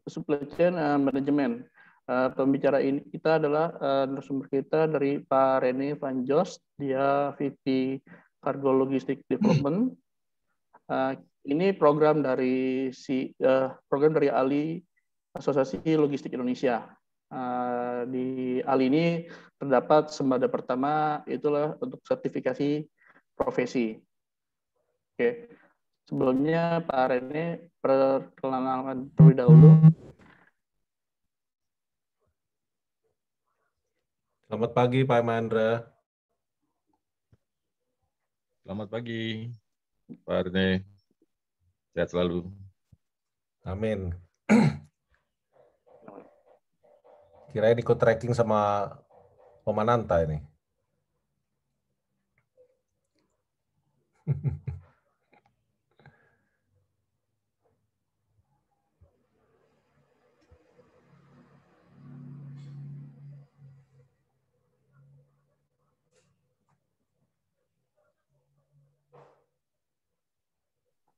supply chain management. Pembicara ini kita adalah narasumber kita dari Pak Rene Van Jos, dia VP Cargo Logistic Development. Ini program dari ALI, Asosiasi Logistik Indonesia. Di ALI ini terdapat sembada pertama, itulah untuk sertifikasi profesi. Oke. Sebelumnya Pak Rene perkenalan terlebih dahulu. Selamat pagi Pak Mahendra. Selamat pagi Pak Rene. Sehat selalu. Amin. Kirain ikut trekking sama Pemananta ini.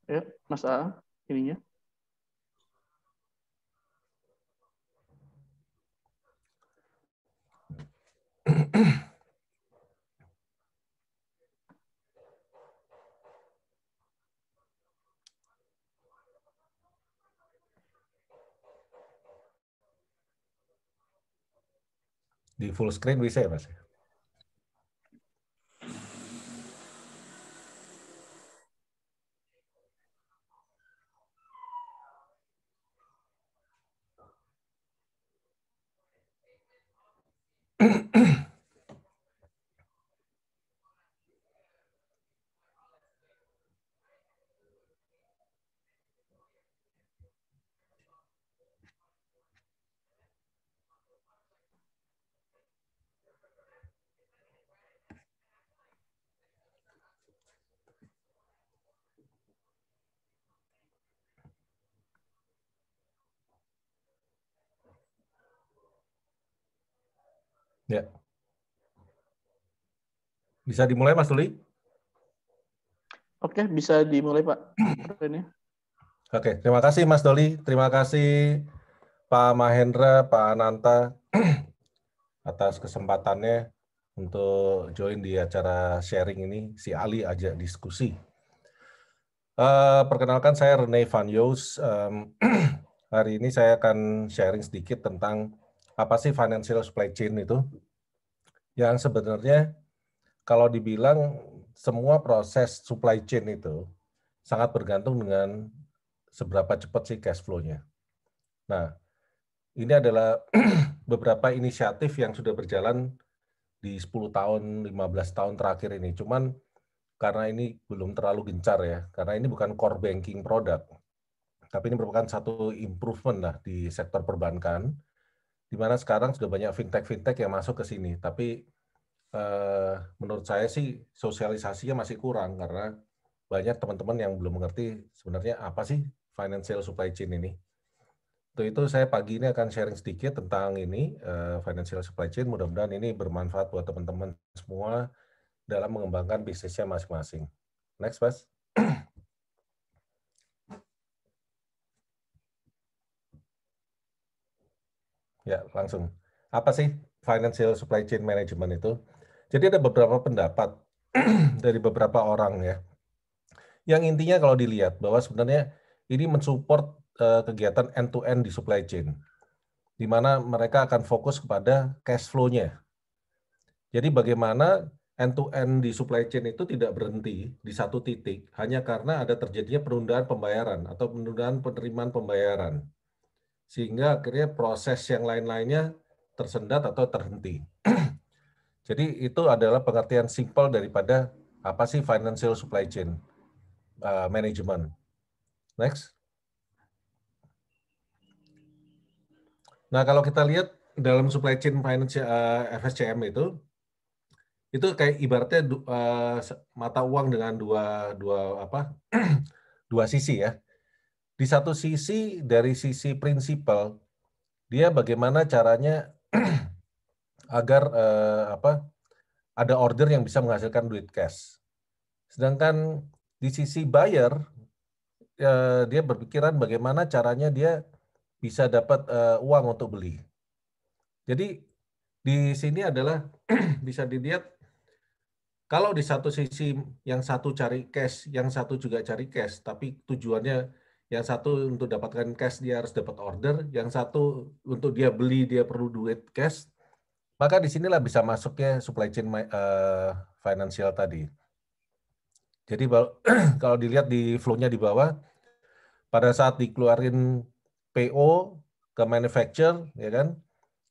Ya, Mas A, ininya. Di full screen bisa ya, Mas? Ya. Bisa dimulai, Mas Doli? Oke, bisa dimulai, Pak. Oke, terima kasih Mas Doli. Terima kasih Pak Mahendra, Pak Ananta atas kesempatannya untuk join di acara sharing ini, si Ali ajak diskusi. Perkenalkan saya Rene Van Jos. Hari ini saya akan sharing sedikit tentang apa sih financial supply chain itu. Yang sebenarnya kalau dibilang semua proses supply chain itu sangat bergantung dengan seberapa cepat sih cash flow-nya. Nah, ini adalah beberapa inisiatif yang sudah berjalan di 10 tahun, 15 tahun terakhir ini. Cuman karena ini belum terlalu gencar ya, karena ini bukan core banking product, tapi ini merupakan satu improvement lah di sektor perbankan, di mana sekarang sudah banyak fintech-fintech yang masuk ke sini. Tapi menurut saya sih sosialisasinya masih kurang, karena banyak teman-teman yang belum mengerti sebenarnya apa sih financial supply chain ini. Untuk itu saya pagi ini akan sharing sedikit tentang ini, financial supply chain. Mudah-mudahan ini bermanfaat buat teman-teman semua dalam mengembangkan bisnisnya masing-masing. Next, Mas. Ya, langsung. Apa sih financial supply chain management itu? Jadi ada beberapa pendapat dari beberapa orang ya. Yang intinya kalau dilihat bahwa sebenarnya ini mensupport kegiatan end-to-end di supply chain, di mana mereka akan fokus kepada cash flow-nya. Jadi bagaimana end-to-end di supply chain itu tidak berhenti di satu titik, hanya karena ada terjadinya penundaan pembayaran atau penundaan penerimaan pembayaran. Sehingga akhirnya proses yang lain-lainnya tersendat atau terhenti. Jadi itu adalah pengertian simpel daripada apa sih financial supply chain management. Next. Nah, kalau kita lihat dalam supply chain finance FSCM itu kayak ibaratnya mata uang dengan dua sisi ya. Di satu sisi dari sisi prinsipal, dia bagaimana caranya agar ada order yang bisa menghasilkan duit cash. Sedangkan di sisi buyer, dia berpikiran bagaimana caranya dia bisa dapat uang untuk beli. Jadi di sini adalah bisa dilihat kalau di satu sisi yang satu cari cash, yang satu juga cari cash, tapi tujuannya yang satu untuk dapatkan cash dia harus dapat order, yang satu untuk dia beli dia perlu duit cash, maka disinilah bisa masuknya supply chain financial tadi. Jadi kalau dilihat di flow-nya di bawah, pada saat dikeluarin PO ke manufacturer, ya kan?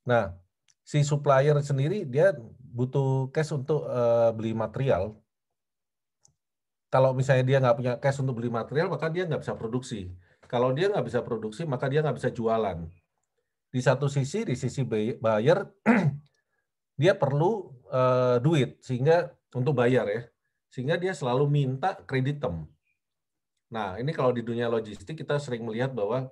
Nah, si supplier sendiri dia butuh cash untuk beli material. Kalau misalnya dia nggak punya cash untuk beli material, maka dia nggak bisa produksi. Kalau dia nggak bisa produksi, maka dia nggak bisa jualan. Di satu sisi, di sisi buyer, dia perlu duit sehingga untuk bayar ya, sehingga dia selalu minta kreditem. Nah, ini kalau di dunia logistik kita sering melihat bahwa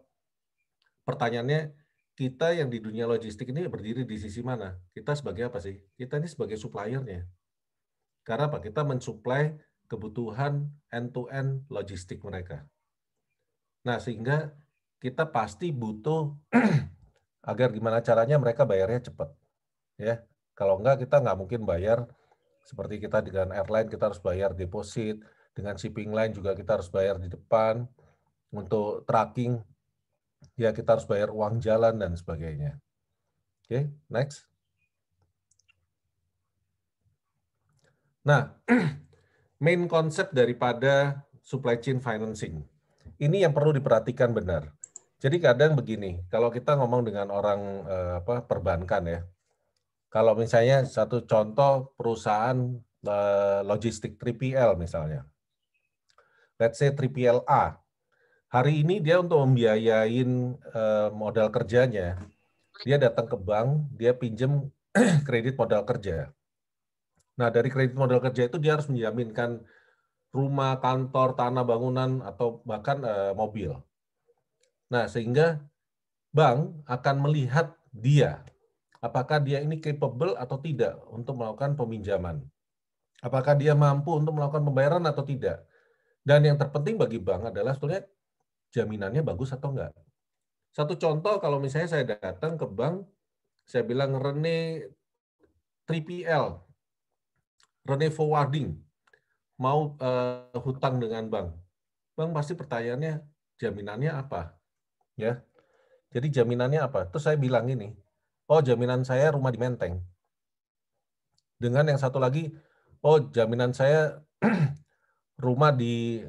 pertanyaannya, kita yang di dunia logistik ini berdiri di sisi mana? Kita sebagai apa sih? Kita ini sebagai suppliernya. Karena apa? Kita mensuplai kebutuhan end-to-end logistik mereka. Nah, sehingga kita pasti butuh agar gimana caranya mereka bayarnya cepat. Ya, kalau enggak kita nggak mungkin bayar seperti kita dengan airline, kita harus bayar deposit, dengan shipping line juga kita harus bayar di depan, untuk tracking, ya kita harus bayar uang jalan dan sebagainya. Oke, next. Nah, main konsep daripada supply chain financing, ini yang perlu diperhatikan benar. Jadi kadang begini, kalau kita ngomong dengan orang perbankan ya, kalau misalnya satu contoh perusahaan logistik 3PL misalnya, let's say 3PL-A, hari ini dia untuk membiayain modal kerjanya, dia datang ke bank, dia pinjam kredit modal kerja. Nah, dari kredit modal kerja itu dia harus menjaminkan rumah, kantor, tanah, bangunan, atau bahkan mobil. Nah, sehingga bank akan melihat dia, apakah dia ini capable atau tidak untuk melakukan peminjaman. Apakah dia mampu untuk melakukan pembayaran atau tidak. Dan yang terpenting bagi bank adalah sebetulnya jaminannya bagus atau enggak. Satu contoh, kalau misalnya saya datang ke bank, saya bilang Rene 3PL, Rene Forwarding, mau hutang dengan bank. Bank pasti pertanyaannya, jaminannya apa? Ya, jadi jaminannya apa? Terus saya bilang ini, oh jaminan saya rumah di Menteng. Dengan yang satu lagi, oh jaminan saya rumah di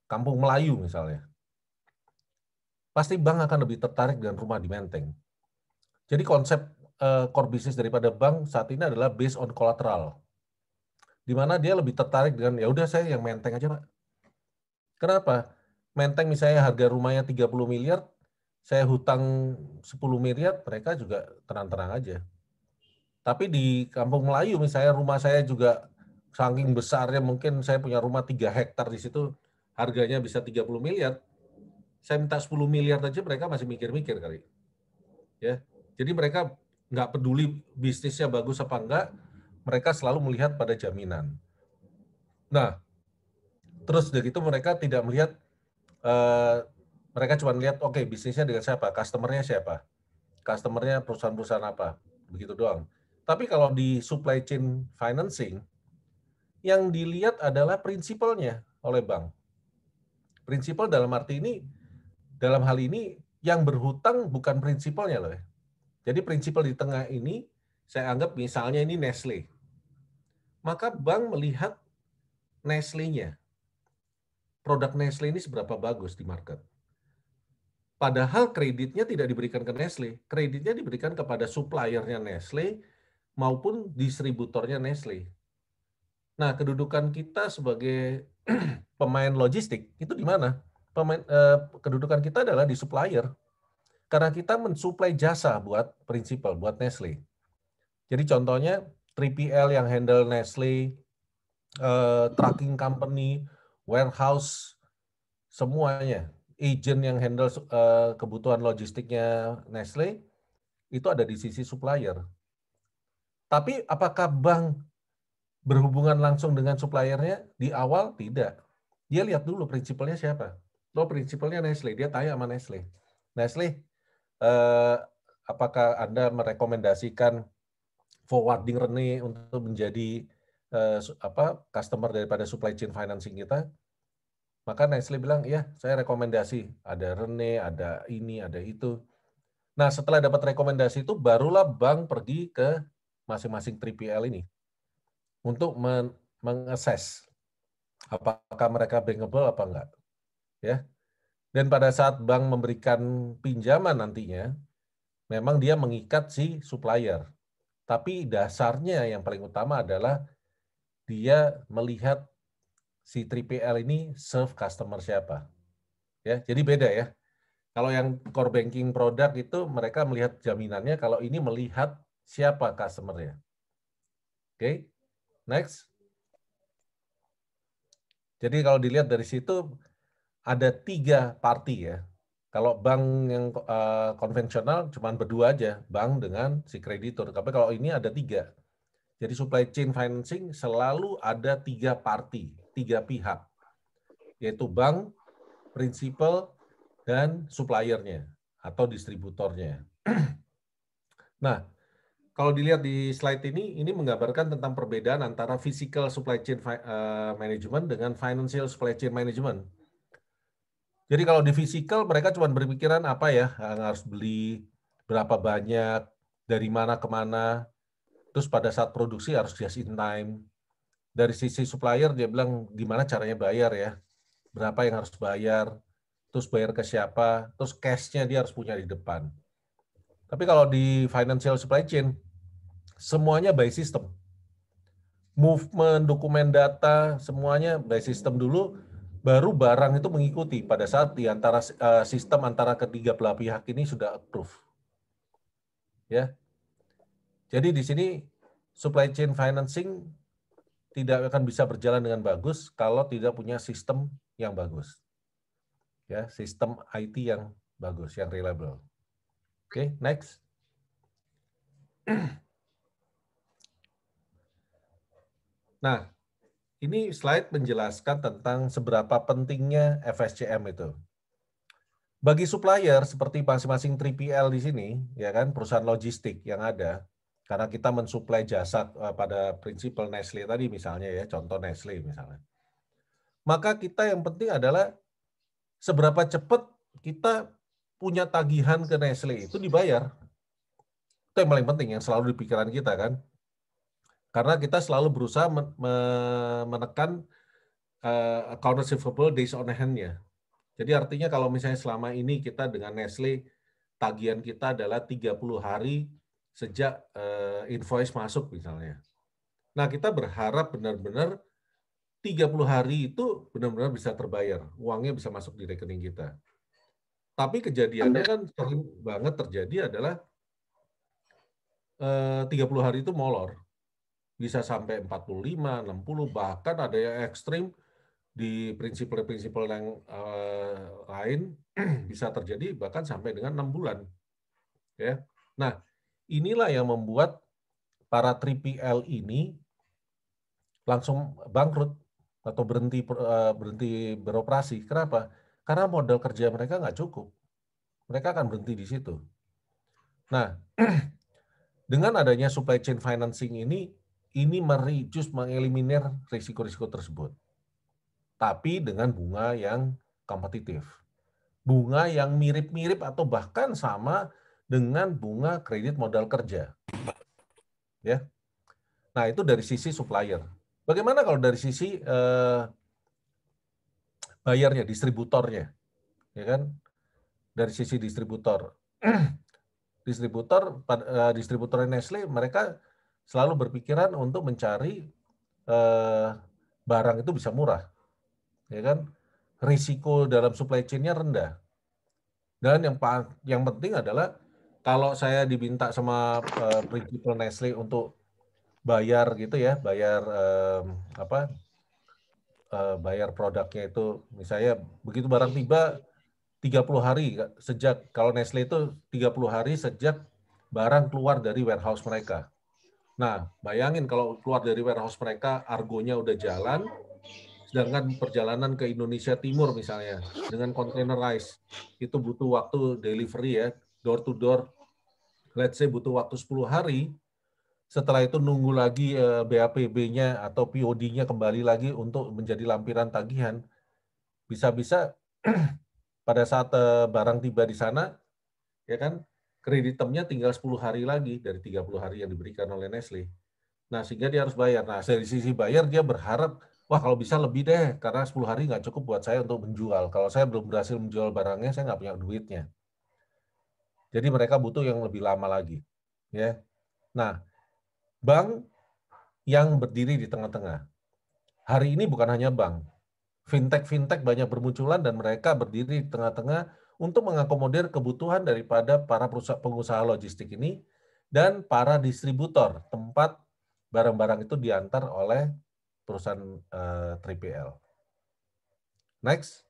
Kampung Melayu misalnya. Pasti bank akan lebih tertarik dengan rumah di Menteng. Jadi konsep core business daripada bank saat ini adalah based on collateral. Di mana dia lebih tertarik dengan, ya udah saya yang Menteng aja Pak. Kenapa? Menteng misalnya harga rumahnya 30 miliar, saya hutang 10 miliar, mereka juga tenang-tenang aja. Tapi di Kampung Melayu misalnya rumah saya juga saking besarnya, mungkin saya punya rumah 3 hektar di situ, harganya bisa 30 miliar, saya minta 10 miliar aja mereka masih mikir-mikir kali. Ya, jadi mereka nggak peduli bisnisnya bagus apa enggak, mereka selalu melihat pada jaminan. Nah, terus dari itu mereka tidak melihat, mereka cuma lihat, oke, bisnisnya dengan siapa, customer-nya siapa, customer-nya perusahaan-perusahaan apa, begitu doang. Tapi kalau di supply chain financing, yang dilihat adalah prinsipalnya oleh bank. Prinsipal dalam arti ini, dalam hal ini, yang berhutang bukan prinsipalnya loh. Jadi prinsipal di tengah ini, saya anggap misalnya ini Nestle. Maka bank melihat Nestle-nya. Produk Nestle ini seberapa bagus di market. Padahal kreditnya tidak diberikan ke Nestle. Kreditnya diberikan kepada suppliernya Nestle maupun distributornya Nestle. Nah, kedudukan kita sebagai pemain logistik itu di mana? Kedudukan kita adalah di supplier. Karena kita mensuplai jasa buat prinsipal, buat Nestle. Jadi contohnya 3PL yang handle Nestle, tracking company, warehouse, semuanya. Agent yang handle kebutuhan logistiknya Nestle, itu ada di sisi supplier. Tapi apakah bank berhubungan langsung dengan suppliernya? Di awal tidak. Dia lihat dulu prinsipalnya siapa. Oh, prinsipalnya Nestle. Dia tanya sama Nestle. Nestle, apakah Anda merekomendasikan forwarding Rene untuk menjadi customer daripada supply chain financing kita? Maka Nestle bilang, ya saya rekomendasi. Ada Rene, ada ini, ada itu. Nah setelah dapat rekomendasi itu, barulah bank pergi ke masing-masing 3PL ini untuk mengakses apakah mereka bankable apa enggak. Ya. Dan pada saat bank memberikan pinjaman nantinya, memang dia mengikat si supplier. Tapi dasarnya yang paling utama adalah dia melihat si 3PL ini serve customer siapa. Ya, jadi beda ya. Kalau yang core banking product itu mereka melihat jaminannya, kalau ini melihat siapa customer-nya. Oke, next. Jadi kalau dilihat dari situ ada 3 party ya. Kalau bank yang konvensional cuma berdua aja, bank dengan si kreditur. Tapi kalau ini ada 3. Jadi supply chain financing selalu ada 3 party, 3 pihak, yaitu bank, principal, dan suppliernya atau distributornya. Nah, kalau dilihat di slide ini menggambarkan tentang perbedaan antara physical supply chain management dengan financial supply chain management. Jadi kalau di physical mereka cuma berpikiran apa ya, harus beli berapa banyak, dari mana ke mana, terus pada saat produksi harus just in time. Dari sisi supplier dia bilang gimana caranya bayar ya, berapa yang harus bayar, terus bayar ke siapa, terus cash-nya dia harus punya di depan. Tapi kalau di financial supply chain, semuanya by system. Movement, dokumen data, semuanya by system dulu, baru barang itu mengikuti pada saat di antara sistem antara ketiga belah pihak ini sudah approve. Ya. Jadi di sini supply chain financing tidak akan bisa berjalan dengan bagus kalau tidak punya sistem yang bagus. Ya, sistem IT yang bagus, yang reliable. Oke, next. Nah, ini slide menjelaskan tentang seberapa pentingnya FSCM itu. Bagi supplier seperti masing-masing 3PL di sini, ya kan, perusahaan logistik yang ada, karena kita mensuplai jasa pada prinsipal Nestle tadi misalnya ya, contoh Nestle misalnya. Maka kita yang penting adalah seberapa cepat kita punya tagihan ke Nestle itu dibayar. Itu yang paling penting, yang selalu di pikiran kita kan. Karena kita selalu berusaha menekan account receivable days on hand-nya. Jadi artinya kalau misalnya selama ini kita dengan Nestle, tagihan kita adalah 30 hari sejak invoice masuk misalnya. Nah kita berharap benar-benar 30 hari itu benar-benar bisa terbayar, uangnya bisa masuk di rekening kita. Tapi kejadiannya kan sering banget terjadi adalah 30 hari itu molor. Bisa sampai 45, 60, bahkan ada yang ekstrim di prinsip-prinsip yang lain bisa terjadi bahkan sampai dengan 6 bulan. Ya. Nah, inilah yang membuat para 3PL ini langsung bangkrut atau berhenti beroperasi. Kenapa? Karena modal kerja mereka nggak cukup. Mereka akan berhenti di situ. Nah, dengan adanya supply chain financing ini mengeliminir risiko-risiko tersebut. Tapi dengan bunga yang kompetitif. Bunga yang mirip-mirip atau bahkan sama dengan bunga kredit modal kerja. Ya. Nah, itu dari sisi supplier. Bagaimana kalau dari sisi bayarnya, distributornya? Ya kan? Dari sisi distributor. Distributor Nestle mereka selalu berpikiran untuk mencari barang itu bisa murah, ya kan? Risiko dalam supply chain-nya rendah. Dan yang penting adalah kalau saya diminta sama prinsipal Nestle untuk bayar gitu ya, bayar produknya itu, misalnya begitu barang tiba 30 hari sejak, kalau Nestle itu 30 hari sejak barang keluar dari warehouse mereka. Nah, bayangin kalau keluar dari warehouse mereka, argonya udah jalan, sedangkan perjalanan ke Indonesia Timur misalnya, dengan containerized, itu butuh waktu delivery ya, door to door, let's say butuh waktu 10 hari, setelah itu nunggu lagi BAPB-nya atau POD-nya kembali lagi untuk menjadi lampiran tagihan, bisa-bisa pada saat barang tiba di sana, ya kan, kredit termnya tinggal 10 hari lagi dari 30 hari yang diberikan oleh Nestle. Nah, sehingga dia harus bayar. Nah, dari sisi bayar, dia berharap, wah kalau bisa lebih deh, karena 10 hari nggak cukup buat saya untuk menjual. Kalau saya belum berhasil menjual barangnya, saya nggak punya duitnya. Jadi mereka butuh yang lebih lama lagi. Ya. Nah, bank yang berdiri di tengah-tengah. Hari ini bukan hanya bank. Fintech banyak bermunculan dan mereka berdiri di tengah-tengah untuk mengakomodir kebutuhan daripada para pengusaha logistik ini dan para distributor tempat barang-barang itu diantar oleh perusahaan 3PL. Next.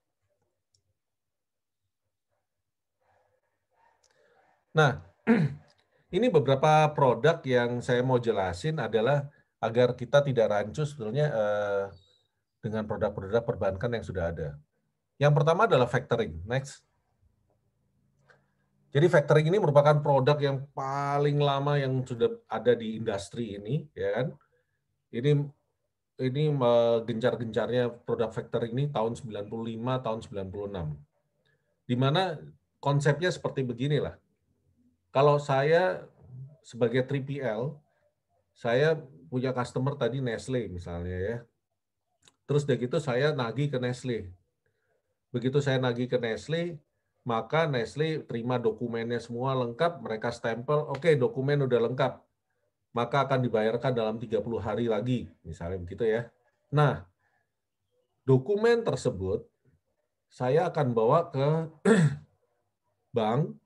Nah, ini beberapa produk yang saya mau jelasin adalah agar kita tidak rancu sebetulnya dengan produk-produk perbankan yang sudah ada. Yang pertama adalah factoring. Next. Jadi factoring ini merupakan produk yang paling lama yang sudah ada di industri ini, ya kan? Ini gencar-gencarnya produk factoring ini tahun 95, tahun 96. Di mana konsepnya seperti beginilah. Kalau saya sebagai 3PL, saya punya customer tadi Nestle misalnya ya. Terus dari itu saya nagih ke Nestle. Begitu saya nagih ke Nestle, maka Nestle terima dokumennya semua lengkap, mereka stempel, oke, dokumen udah lengkap, maka akan dibayarkan dalam 30 hari lagi, misalnya begitu ya. Nah, dokumen tersebut saya akan bawa ke bank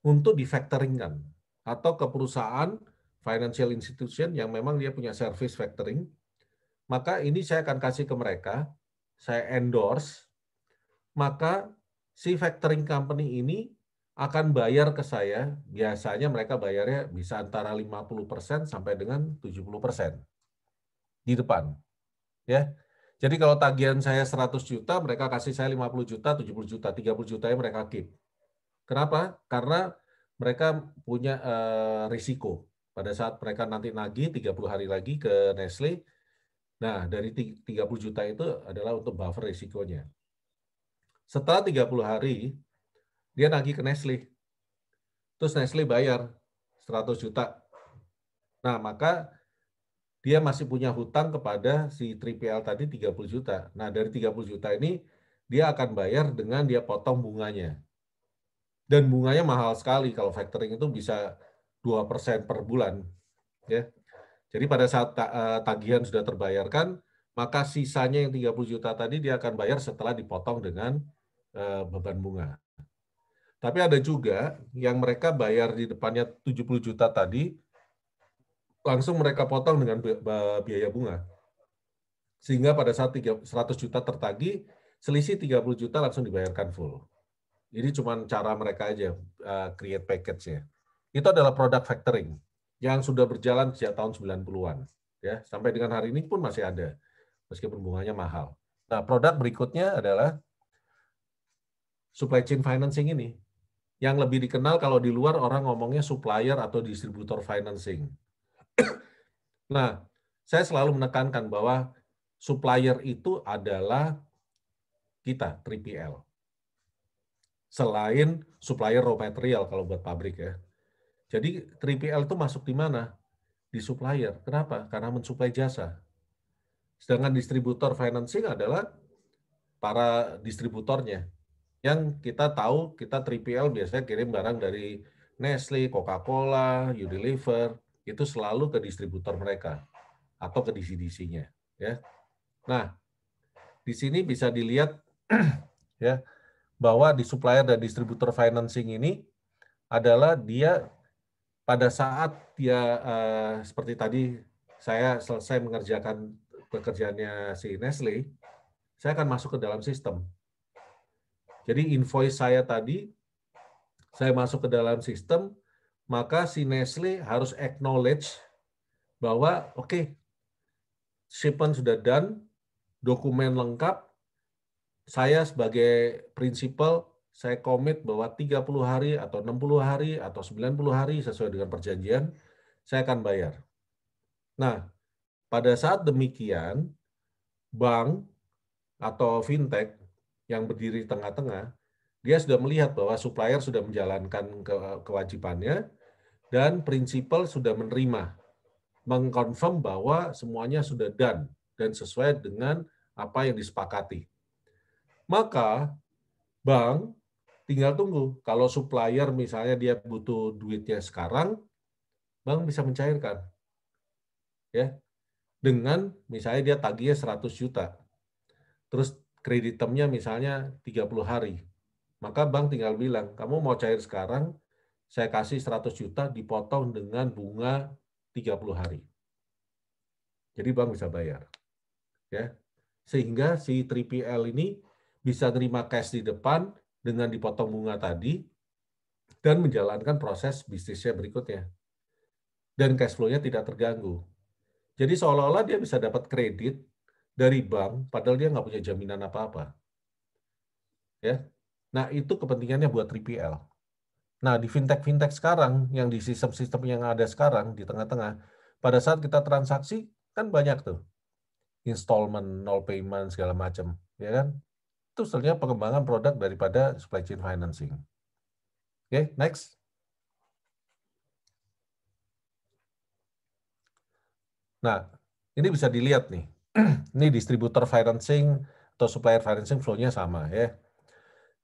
untuk di-factoringkan atau ke perusahaan financial institution yang memang dia punya service factoring, maka ini saya akan kasih ke mereka, saya endorse, maka si factoring company ini akan bayar ke saya, biasanya mereka bayarnya bisa antara 50% sampai dengan 70% di depan. Ya. Jadi kalau tagihan saya 100 juta, mereka kasih saya 50 juta, 70 juta, 30 jutanya mereka keep. Kenapa? Karena mereka punya risiko. Pada saat mereka nanti nagih 30 hari lagi ke Nestle, nah dari 30 juta itu adalah untuk buffer risikonya. Setelah 30 hari, dia nagih ke Nestle. Terus Nestle bayar 100 juta. Nah, maka dia masih punya hutang kepada si 3PL tadi 30 juta. Nah, dari 30 juta ini, dia akan bayar dengan dia potong bunganya. Dan bunganya mahal sekali, kalau factoring itu bisa 2% per bulan. Ya. Jadi pada saat tagihan sudah terbayarkan, maka sisanya yang 30 juta tadi dia akan bayar setelah dipotong dengan beban bunga. Tapi ada juga yang mereka bayar di depannya 70 juta tadi, langsung mereka potong dengan biaya bunga. Sehingga pada saat 100 juta tertagih, selisih 30 juta langsung dibayarkan full. Ini cuma cara mereka aja create package-nya. Itu adalah produk factoring yang sudah berjalan sejak tahun 90-an. Ya, sampai dengan hari ini pun masih ada, meskipun bunganya mahal. Nah, produk berikutnya adalah supply chain financing ini. Yang lebih dikenal kalau di luar orang ngomongnya supplier atau distributor financing. Nah, saya selalu menekankan bahwa supplier itu adalah kita, 3PL. Selain supplier raw material kalau buat pabrik ya. Jadi 3PL itu masuk di mana? Di supplier. Kenapa? Karena mensuplai jasa. Sedangkan distributor financing adalah para distributornya. Yang kita tahu, kita 3PL biasanya kirim barang dari Nestle, Coca-Cola, Unilever, itu selalu ke distributor mereka atau ke DC-DC-nya. Ya. Nah, di sini bisa dilihat ya bahwa di supplier dan distributor financing ini adalah dia pada saat dia seperti tadi saya selesai mengerjakan pekerjaannya si Nestle, saya akan masuk ke dalam sistem. Jadi invoice saya tadi, saya masuk ke dalam sistem, maka si Nestle harus acknowledge bahwa oke, shipment sudah done, dokumen lengkap, saya sebagai prinsipal, saya komit bahwa 30 hari atau 60 hari atau 90 hari sesuai dengan perjanjian, saya akan bayar. Nah, pada saat demikian, bank atau fintech yang berdiri di tengah-tengah, dia sudah melihat bahwa supplier sudah menjalankan kewajibannya dan prinsipal sudah menerima, mengkonfirm bahwa semuanya sudah done dan sesuai dengan apa yang disepakati. Maka bank tinggal tunggu. Kalau supplier misalnya dia butuh duitnya sekarang, bank bisa mencairkan. Ya. Dengan misalnya dia tagihnya 100 juta. Terus kredit termnya misalnya 30 hari. Maka bank tinggal bilang, kamu mau cair sekarang, saya kasih 100 juta dipotong dengan bunga 30 hari. Jadi bank bisa bayar. Ya. Sehingga si 3PL ini bisa terima cash di depan dengan dipotong bunga tadi dan menjalankan proses bisnisnya berikutnya. Dan cash flow-nya tidak terganggu. Jadi seolah-olah dia bisa dapat kredit dari bank, padahal dia nggak punya jaminan apa-apa. Ya. Nah, itu kepentingannya buat 3PL. Nah, di fintech-fintech sekarang, yang di sistem-sistem yang ada sekarang, di tengah-tengah, pada saat kita transaksi, kan banyak tuh. Installment, no payment, segala macam. Ya kan? Itu sebenarnya pengembangan produk daripada supply chain financing. Oke, next. Nah, ini bisa dilihat nih. Ini distributor financing atau supplier financing flow-nya sama ya.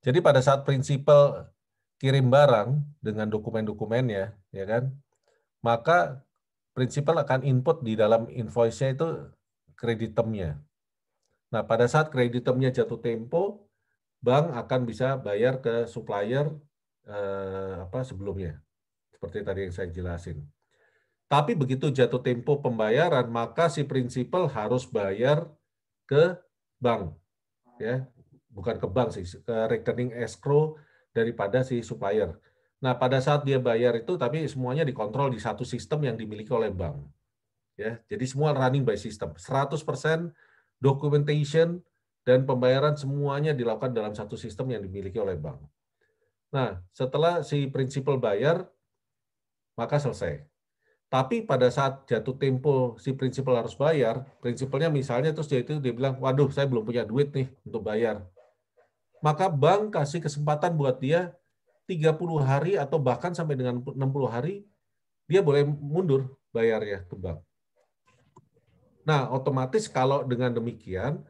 Jadi pada saat prinsipal kirim barang dengan dokumen-dokumennya, ya kan, maka prinsipal akan input di dalam invoice-nya itu kredit term-nya. Nah, pada saat kredit term-nya jatuh tempo, bank akan bisa bayar ke supplier sebelumnya. Seperti tadi yang saya jelasin. Tapi begitu jatuh tempo pembayaran, maka si prinsipal harus bayar ke bank, ya, bukan ke bank sih, ke rekening escrow daripada si supplier. Nah, pada saat dia bayar itu, tapi semuanya dikontrol di satu sistem yang dimiliki oleh bank, ya. Jadi semua running by system, 100% documentation dan pembayaran semuanya dilakukan dalam satu sistem yang dimiliki oleh bank. Nah, setelah si prinsipal bayar, maka selesai. Tapi pada saat jatuh tempo si prinsipal harus bayar, prinsipalnya misalnya terus dia bilang, waduh saya belum punya duit nih untuk bayar. Maka bank kasih kesempatan buat dia 30 hari atau bahkan sampai dengan 60 hari, dia boleh mundur bayarnya ke bank. Nah, otomatis kalau dengan demikian,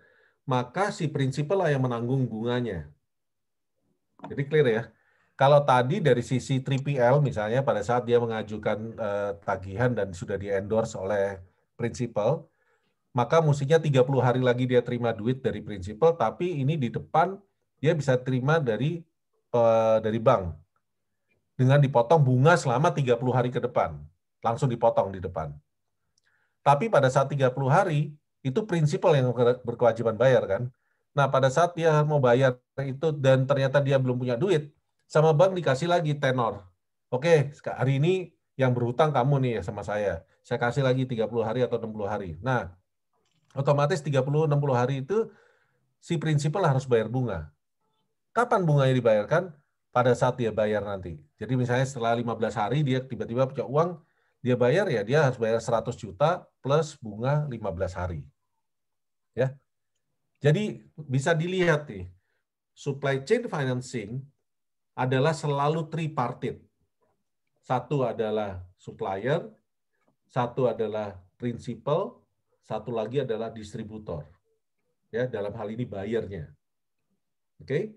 maka si prinsipal lah yang menanggung bunganya. Jadi clear ya. Kalau tadi dari sisi 3PL misalnya pada saat dia mengajukan tagihan dan sudah di-endorse oleh prinsipal, maka mestinya 30 hari lagi dia terima duit dari prinsipal, tapi ini di depan dia bisa terima dari bank dengan dipotong bunga selama 30 hari ke depan. Langsung dipotong di depan. Tapi pada saat 30 hari, itu prinsipal yang berkewajiban bayar kan. Nah, pada saat dia mau bayar itu dan ternyata dia belum punya duit, sama bank dikasih lagi tenor. Oke, hari ini yang berhutang kamu nih ya sama saya. Saya kasih lagi 30 hari atau 60 hari. Nah, otomatis 30-60 hari itu si prinsipal harus bayar bunga. Kapan bunganya dibayarkan? Pada saat dia bayar nanti. Jadi misalnya setelah 15 hari dia tiba-tiba punya uang, dia bayar ya dia harus bayar 100 juta plus bunga 15 hari. Ya. Jadi bisa dilihat nih, supply chain financing adalah selalu tripartite. Satu adalah supplier, satu adalah principal, satu lagi adalah distributor. Ya, dalam hal ini buyernya. Oke?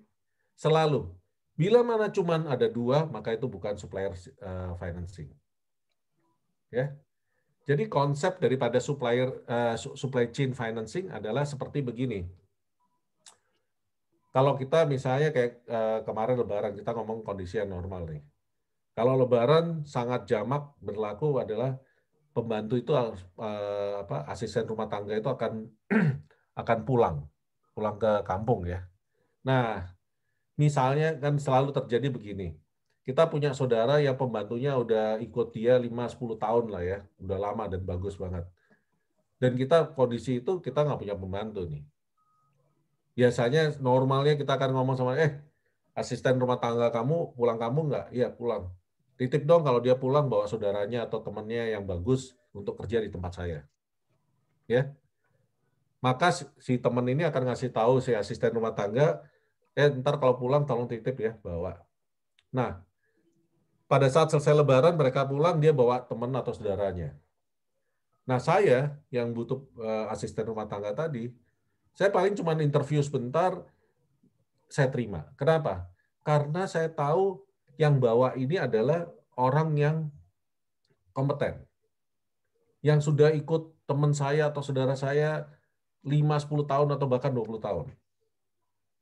Selalu. Bila mana cuman ada dua, maka itu bukan supplier financing. Ya. Jadi konsep daripada supply chain financing adalah seperti begini. Kalau kita misalnya kayak kemarin Lebaran, kita ngomong kondisi yang normal nih. Kalau Lebaran sangat jamak berlaku adalah pembantu itu asisten rumah tangga itu akan akan pulang ke kampung ya. Nah, misalnya kan selalu terjadi begini. Kita punya saudara yang pembantunya udah ikut dia 5-10 tahun lah ya, udah lama dan bagus banget. Dan kita kondisi itu kita nggak punya pembantu nih. Biasanya normalnya kita akan ngomong sama, asisten rumah tangga kamu pulang kamu nggak? Iya, pulang. Titip dong kalau dia pulang bawa saudaranya atau temannya yang bagus untuk kerja di tempat saya. Ya. Maka si teman ini akan ngasih tahu si asisten rumah tangga, ntar kalau pulang tolong titip ya, bawa. Nah, pada saat selesai lebaran mereka pulang, dia bawa teman atau saudaranya. Nah, saya yang butuh asisten rumah tangga tadi, saya paling cuma interview sebentar, saya terima. Kenapa? Karena saya tahu yang bawa ini adalah orang yang kompeten. Yang sudah ikut teman saya atau saudara saya 5-10 tahun atau bahkan 20 tahun.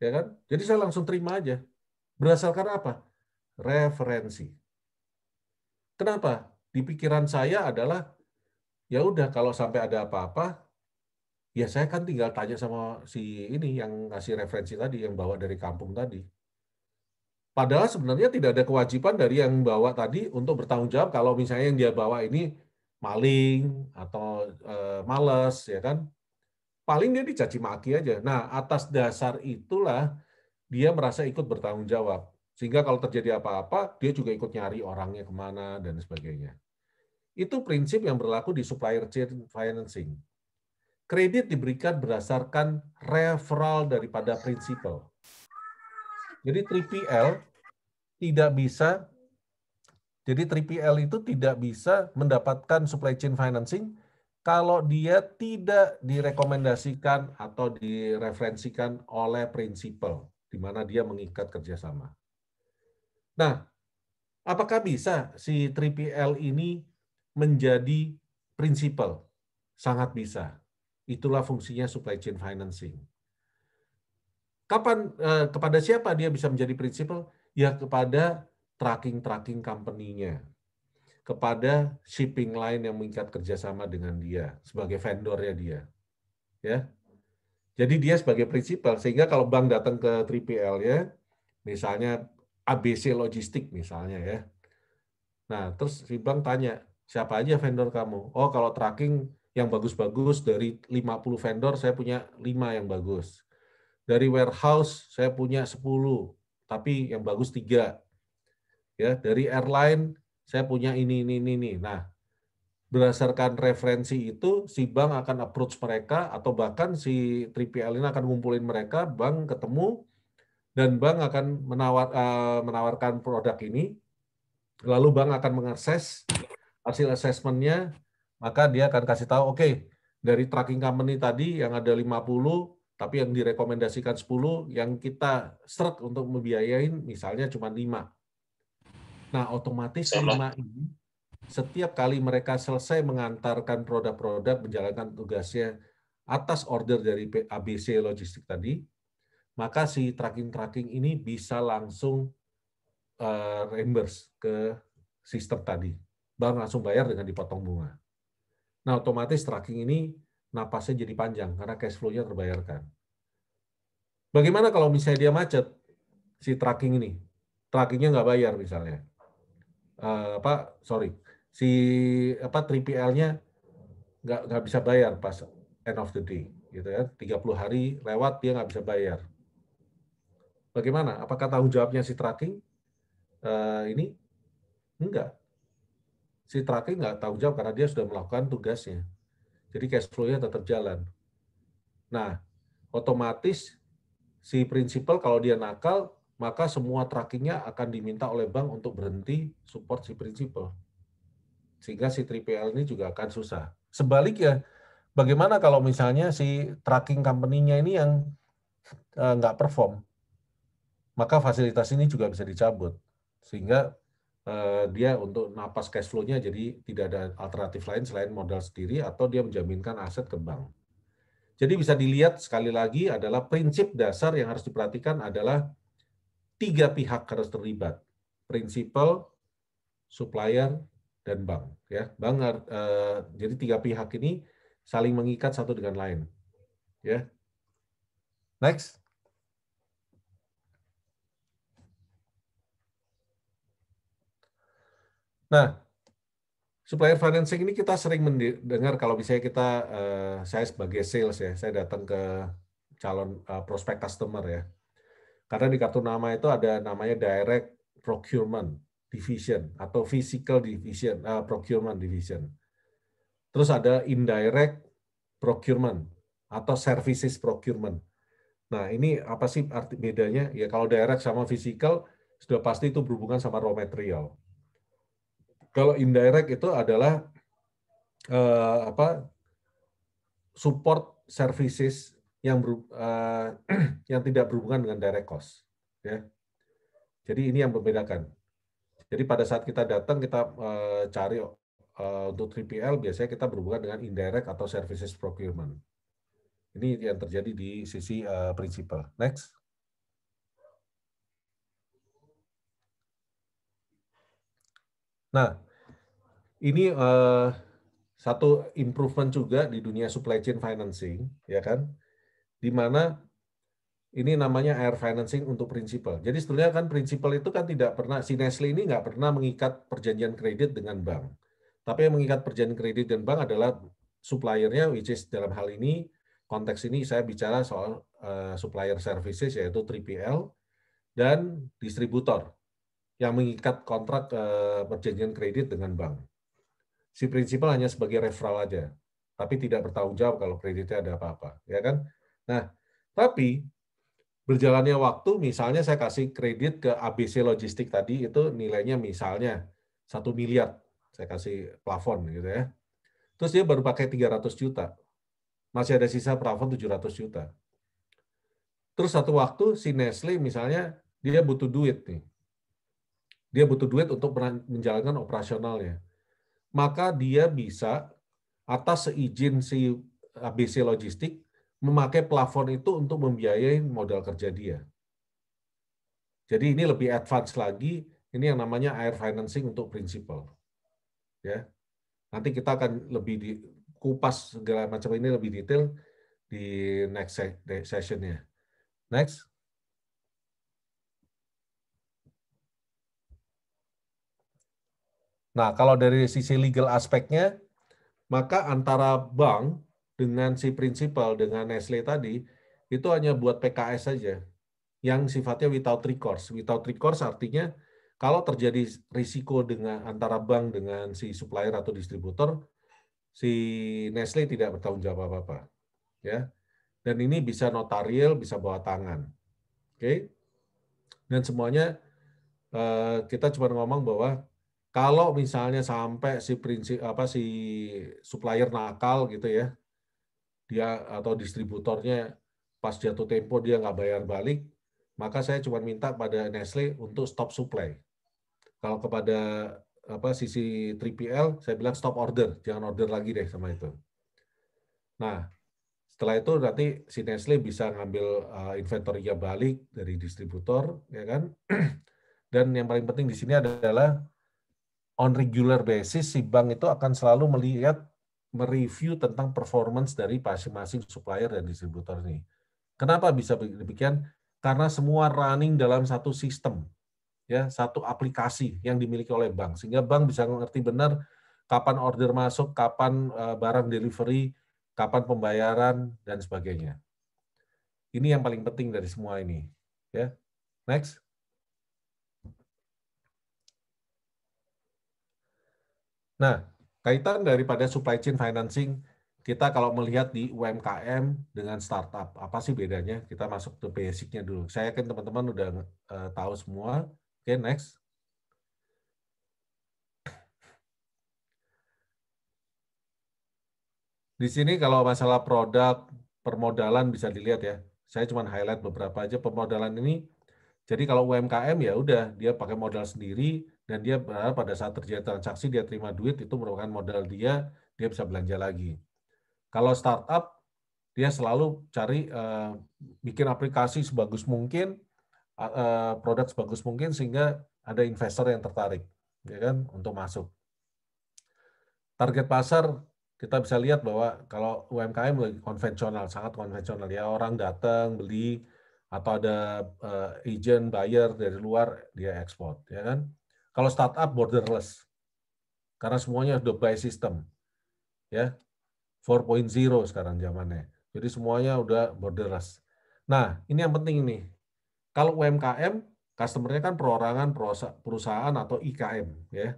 Ya kan? Jadi saya langsung terima aja. Berdasarkan apa? Referensi. Kenapa? Di pikiran saya adalah, ya udah kalau sampai ada apa-apa, ya saya kan tinggal tanya sama si ini yang ngasih referensi tadi, yang bawa dari kampung tadi. Padahal sebenarnya tidak ada kewajiban dari yang bawa tadi untuk bertanggung jawab kalau misalnya yang dia bawa ini maling atau malas, ya kan? Paling dia dicaci maki aja. Nah, atas dasar itulah dia merasa ikut bertanggung jawab. Sehingga kalau terjadi apa-apa, dia juga ikut nyari orangnya kemana dan sebagainya. Itu prinsip yang berlaku di supplier chain financing. Kredit diberikan berdasarkan referral daripada prinsipal. Jadi 3PL tidak bisa, jadi 3PL itu tidak bisa mendapatkan supply chain financing kalau dia tidak direkomendasikan atau direferensikan oleh prinsipal, di mana dia mengikat kerjasama. Nah, apakah bisa si 3PL ini menjadi prinsipal? Sangat bisa. Itulah fungsinya supply chain financing. Kapan, kepada siapa dia bisa menjadi prinsipal? Ya kepada tracking company-nya, kepada shipping line yang mengikat kerjasama dengan dia sebagai vendornya dia. Ya, jadi dia sebagai prinsipal, sehingga kalau bank datang ke 3PL-nya, misalnya ABC Logistik misalnya ya. Nah, terus si bank tanya, siapa aja vendor kamu? Oh, kalau tracking yang bagus-bagus dari 50 vendor, saya punya 5 yang bagus. Dari warehouse, saya punya 10, tapi yang bagus 3. Ya, dari airline, saya punya ini. Nah, berdasarkan referensi itu, si bank akan approach mereka, atau bahkan si 3PL ini akan ngumpulin mereka, bank ketemu, dan bank akan menawarkan produk ini, lalu bank akan mengakses hasil assessment-nya, maka dia akan kasih tahu, oke, dari tracking company tadi yang ada 50, tapi yang direkomendasikan 10, yang kita seret untuk membiayain misalnya cuma 5. Nah, otomatis 5 ini, setiap kali mereka selesai mengantarkan produk-produk, menjalankan tugasnya atas order dari ABC Logistik tadi, maka si tracking ini bisa langsung reimburse ke sistem tadi. Bank langsung bayar dengan dipotong bunga. Nah, otomatis tracking ini napasnya jadi panjang karena cash flow-nya terbayarkan. Bagaimana kalau misalnya dia macet, si tracking ini? Trackingnya nggak bayar misalnya. Si 3PL-nya nggak bisa bayar pas end of the day. Gitu ya. 30 hari lewat, dia nggak bisa bayar. Bagaimana? Apakah tanggung jawabnya si tracking? Ini? Enggak. Si tracking nggak tanggung jawab karena dia sudah melakukan tugasnya. Jadi cash flow-nya tetap jalan. Nah, otomatis si prinsipal kalau dia nakal, maka semua trackingnya akan diminta oleh bank untuk berhenti support si prinsipal. Sehingga si 3PL ini juga akan susah. Sebaliknya, bagaimana kalau misalnya si tracking company-nya ini yang nggak perform? Maka fasilitas ini juga bisa dicabut. Sehingga dia untuk napas cash flow-nya jadi tidak ada alternatif lain selain modal sendiri atau dia menjaminkan aset ke bank. Jadi bisa dilihat sekali lagi adalah prinsip dasar yang harus diperhatikan adalah 3 pihak harus terlibat. Prinsipal, supplier, dan bank. Ya, bank jadi 3 pihak ini saling mengikat satu dengan lain. Ya. Next. Nah, supplier financing ini kita sering mendengar kalau misalnya saya sebagai sales ya, saya datang ke calon prospek customer ya. Karena di kartu nama itu ada namanya direct procurement division atau physical division, procurement division. Terus ada indirect procurement atau services procurement. Nah, ini apa sih arti bedanya? Ya kalau direct sama physical sudah pasti itu berhubungan sama raw material. Kalau indirect itu adalah support services yang yang tidak berhubungan dengan direct cost. Ya. Jadi ini yang membedakan. Jadi pada saat kita datang kita cari untuk 3PL biasanya kita berhubungan dengan indirect atau services procurement. Ini yang terjadi di sisi prinsipal. Next. Nah, ini satu improvement juga di dunia supply chain financing, ya kan? Di mana ini namanya air financing untuk prinsipal. Jadi sebetulnya kan prinsipal itu kan tidak pernah, si Nestle ini nggak pernah mengikat perjanjian kredit dengan bank. Tapi yang mengikat perjanjian kredit dengan bank adalah suppliernya, which is dalam hal ini, konteks ini saya bicara soal supplier services, yaitu 3PL, dan distributor yang mengikat kontrak perjanjian kredit dengan bank. Si prinsipal hanya sebagai referral aja, tapi tidak bertanggung jawab kalau kreditnya ada apa-apa, ya kan? Nah, tapi berjalannya waktu, misalnya saya kasih kredit ke ABC Logistik tadi, itu nilainya misalnya 1 miliar, saya kasih plafon gitu ya. Terus dia baru pakai 300 juta, masih ada sisa plafon 700 juta. Terus satu waktu si Nestle misalnya dia butuh duit nih, dia butuh duit untuk menjalankan operasionalnya. Maka dia bisa atas seizin si ABC Logistik memakai plafon itu untuk membiayai modal kerja dia. Jadi ini lebih advance lagi, ini yang namanya air financing untuk prinsipal. Ya. Nanti kita akan lebih kupas segala macam ini lebih detail di next session-nya. Next. Nah, kalau dari sisi legal aspeknya, maka antara bank dengan si prinsipal, dengan Nestle tadi, itu hanya buat PKS saja, yang sifatnya without recourse. Without recourse artinya, kalau terjadi risiko dengan antara bank dengan si supplier atau distributor, si Nestle tidak bertanggung jawab apa-apa. Ya. Dan ini bisa notarial, bisa bawa tangan. Oke. Dan semuanya kita cuma ngomong bahwa kalau misalnya sampai si supplier nakal gitu ya, dia atau distributornya pas jatuh tempo dia nggak bayar balik, maka saya cuma minta pada Nestle untuk stop supply. Kalau kepada sisi 3PL, saya bilang stop order, jangan order lagi deh sama itu. Nah, setelah itu nanti si Nestle bisa ngambil inventory-nya balik dari distributor, ya kan? Dan yang paling penting di sini adalah on regular basis si bank itu akan selalu mereview tentang performance dari masing-masing supplier dan distributor ini. Kenapa bisa demikian? Karena semua running dalam satu sistem, ya, satu aplikasi yang dimiliki oleh bank, sehingga bank bisa mengerti benar kapan order masuk, kapan barang delivery, kapan pembayaran dan sebagainya. Ini yang paling penting dari semua ini, ya. Next. Nah, kaitan daripada supply chain financing, kita kalau melihat di UMKM dengan startup, apa sih bedanya? Kita masuk ke basic-nya dulu. Saya yakin teman-teman udah tahu semua. Oke, next. Di sini kalau masalah produk, permodalan bisa dilihat ya. Saya cuma highlight beberapa aja permodalan ini. Jadi kalau UMKM ya udah, dia pakai modal sendiri, dan dia pada saat terjadi transaksi, dia terima duit, itu merupakan modal dia bisa belanja lagi. Kalau startup, dia selalu cari bikin aplikasi sebagus mungkin, produk sebagus mungkin sehingga ada investor yang tertarik, ya kan, untuk masuk. Target pasar kita bisa lihat bahwa kalau UMKM lebih konvensional, sangat konvensional ya, orang datang beli atau ada agent buyer dari luar dia ekspor, ya kan. Kalau startup borderless, karena semuanya udah by system, ya. 4.0 sekarang zamannya. Jadi semuanya udah borderless. Nah, ini yang penting nih. Kalau UMKM, customer-nya kan perorangan, perusahaan atau IKM, ya.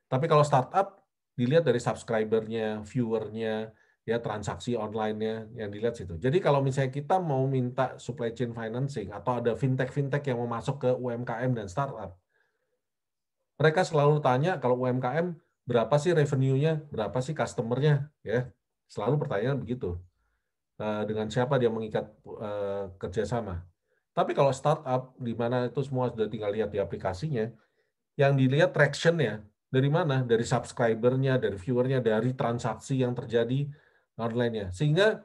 Tapi kalau startup, dilihat dari subscriber-nya, viewer-nya, ya transaksi online-nya yang dilihat situ. Jadi kalau misalnya kita mau minta supply chain financing atau ada fintech yang mau masuk ke UMKM dan startup, mereka selalu tanya kalau UMKM berapa sih revenue-nya, berapa sih customer-nya, ya. Selalu pertanyaan begitu. Dengan siapa dia mengikat kerjasama. Tapi kalau startup, di mana itu semua sudah tinggal lihat di aplikasinya, yang dilihat traction-nya dari mana? Dari subscriber-nya, dari viewer-nya, dari transaksi yang terjadi online-nya. Sehingga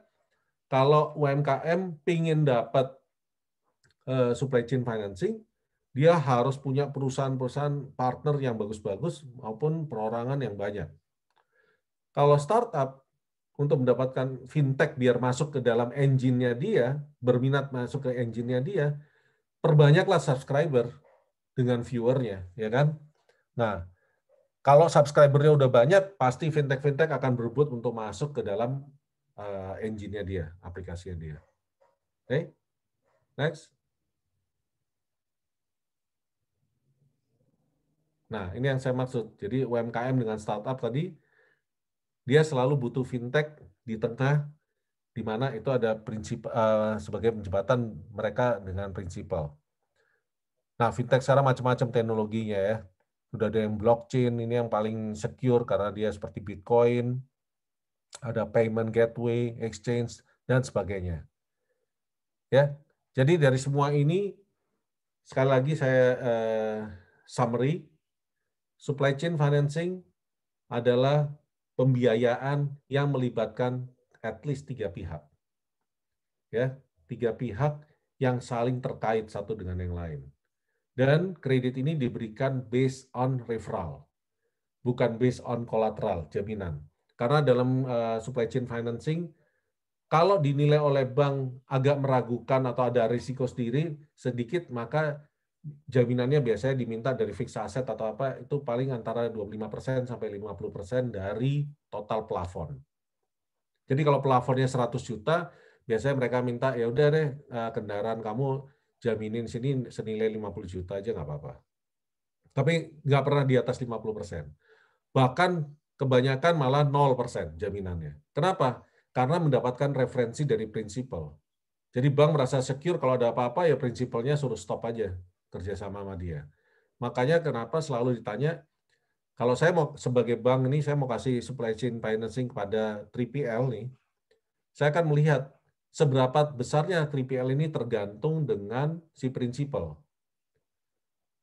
kalau UMKM pingin dapat supply chain financing, dia harus punya perusahaan-perusahaan partner yang bagus-bagus maupun perorangan yang banyak. Kalau startup, untuk mendapatkan fintech biar masuk ke dalam engine-nya dia, berminat masuk ke engine-nya dia, perbanyaklah subscriber dengan viewer-nya, ya kan? Nah, kalau subscriber-nya udah banyak, pasti fintech akan berebut untuk masuk ke dalam engine-nya dia, aplikasinya dia. Oke, next. Nah, ini yang saya maksud. Jadi UMKM dengan startup tadi, dia selalu butuh fintech di tengah, di mana itu ada prinsip sebagai jembatan mereka dengan prinsipal. Nah, fintech sekarang macam-macam teknologinya ya. Sudah ada yang blockchain, ini yang paling secure karena dia seperti Bitcoin, ada payment gateway, exchange, dan sebagainya. Ya, jadi dari semua ini, sekali lagi saya summary, supply chain financing adalah pembiayaan yang melibatkan at least 3 pihak. Ya, 3 pihak yang saling terkait satu dengan yang lain. Dan kredit ini diberikan based on referral, bukan based on collateral, jaminan. Karena dalam supply chain financing, kalau dinilai oleh bank agak meragukan atau ada risiko sendiri sedikit, maka jaminannya biasanya diminta dari fixed asset atau apa, itu paling antara 25% sampai 50% dari total plafon. Jadi kalau plafonnya 100 juta, biasanya mereka minta, ya udah deh kendaraan kamu jaminin sini senilai 50 juta aja nggak apa-apa. Tapi nggak pernah di atas 50%. Bahkan kebanyakan malah 0% jaminannya. Kenapa? Karena mendapatkan referensi dari prinsipal. Jadi bank merasa secure kalau ada apa-apa ya prinsipalnya suruh stop aja kerjasama sama dia. Makanya kenapa selalu ditanya, kalau saya mau sebagai bank ini saya mau kasih supply chain financing kepada 3PL nih, saya akan melihat seberapa besarnya 3PL ini tergantung dengan si prinsipal.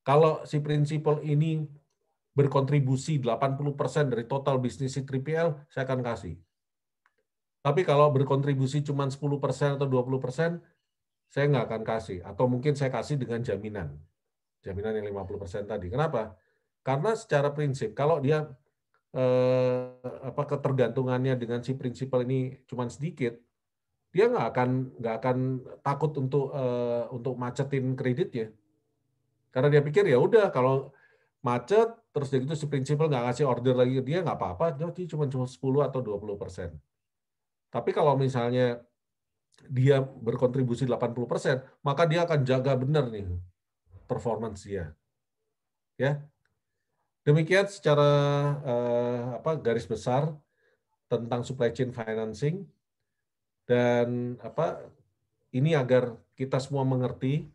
Kalau si prinsipal ini berkontribusi 80% dari total bisnis si 3PL, saya akan kasih. Tapi kalau berkontribusi cuma 10% atau 20%, saya nggak akan kasih. Atau mungkin saya kasih dengan jaminan. Jaminan yang 50% tadi. Kenapa? Karena secara prinsip, kalau dia ketergantungannya dengan si prinsipal ini cuma sedikit, dia nggak akan takut untuk macetin kreditnya. Karena dia pikir ya udah kalau macet, terus begitu si prinsipal nggak ngasih order lagi ke dia, nggak apa-apa, dia cuma 10 atau 20%. Tapi kalau misalnya dia berkontribusi 80%, maka dia akan jaga benar nih performance dia. Ya. Demikian secara garis besar tentang supply chain financing, dan ini agar kita semua mengerti.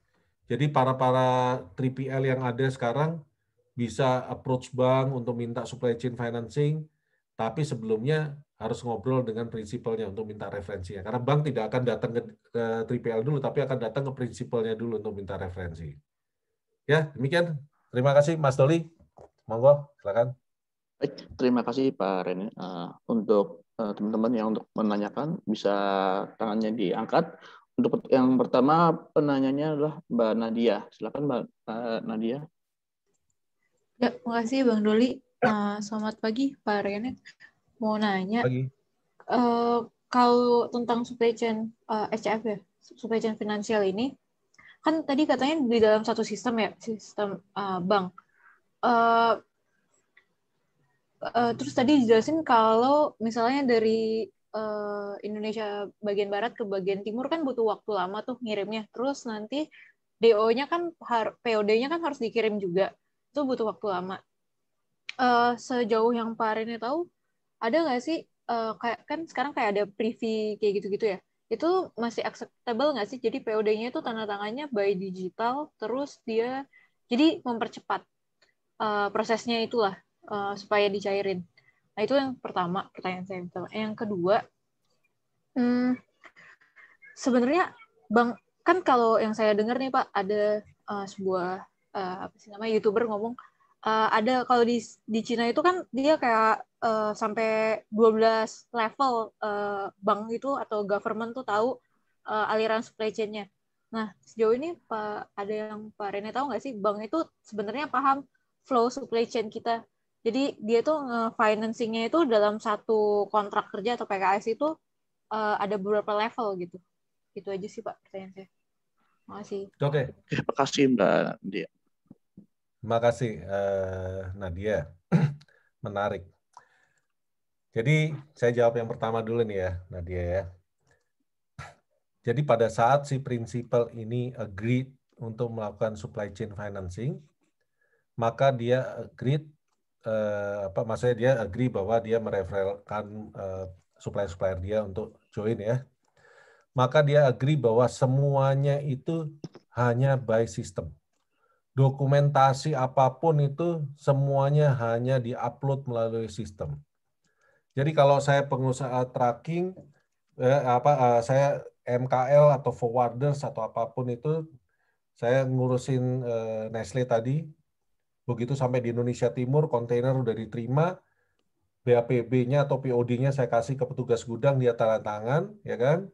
Jadi para 3PL yang ada sekarang bisa approach bank untuk minta supply chain financing, tapi sebelumnya harus ngobrol dengan prinsipalnya untuk minta referensinya. Karena bank tidak akan datang ke 3PL dulu, tapi akan datang ke prinsipalnya dulu untuk minta referensi. Ya, demikian. Terima kasih Mas Doli. Monggo, silakan. Baik, terima kasih Pak Rene. Untuk teman-teman yang untuk menanyakan, bisa tangannya diangkat. Untuk yang pertama, penanyanya adalah Mbak Nadia. Silakan Mbak Nadia. Ya, makasih Bang Doli. Selamat pagi Pak Rene. Mau nanya, Pagi. Kalau tentang supply chain SCF ya, supply chain finansial ini, kan tadi katanya di dalam satu sistem ya, sistem bank. Terus tadi dijelasin kalau misalnya dari Indonesia bagian barat ke bagian timur kan butuh waktu lama tuh ngirimnya. Terus nanti DO-nya kan POD-nya kan harus dikirim juga. Itu butuh waktu lama. Sejauh yang Pak Rene tahu, ada nggak sih kayak kan sekarang kayak ada privy kayak gitu-gitu ya? Itu masih acceptable nggak sih? Jadi POD-nya itu tanda tangannya by digital, terus dia jadi mempercepat prosesnya itulah supaya dicairin. Nah itu yang pertama, pertanyaan saya. Yang kedua, sebenarnya Bang, kan kalau yang saya dengar nih Pak, ada sebuah apa sih namanya YouTuber ngomong ada kalau di Cina itu kan dia kayak sampai 12 level bank itu atau government tuh tahu aliran supply chain-nya. Nah, sejauh ini Pak ada yang Pak Rene tahu nggak sih bank itu sebenarnya paham flow supply chain kita. Jadi dia tuh financing-nya itu dalam satu kontrak kerja atau PKS itu ada beberapa level gitu. Itu aja sih Pak pertanyaan saya. Makasih. Oke. Terima kasih Mbak Nadia. Terima kasih Nadia. Menarik. Jadi saya jawab yang pertama dulu nih ya, Nadia ya. Jadi pada saat si prinsipal ini agree untuk melakukan supply chain financing, maka dia agree maksudnya dia agree bahwa dia mereferalkan supplier-supplier dia untuk join ya. Maka dia agree bahwa semuanya itu hanya by system. Dokumentasi apapun itu semuanya hanya di-upload melalui sistem. Jadi kalau saya pengusaha tracking, saya MKL atau forwarders atau apapun itu, saya ngurusin Nestle tadi, begitu sampai di Indonesia Timur, kontainer udah diterima, BAPB-nya atau POD-nya saya kasih ke petugas gudang, dia tanda tangan, ya kan?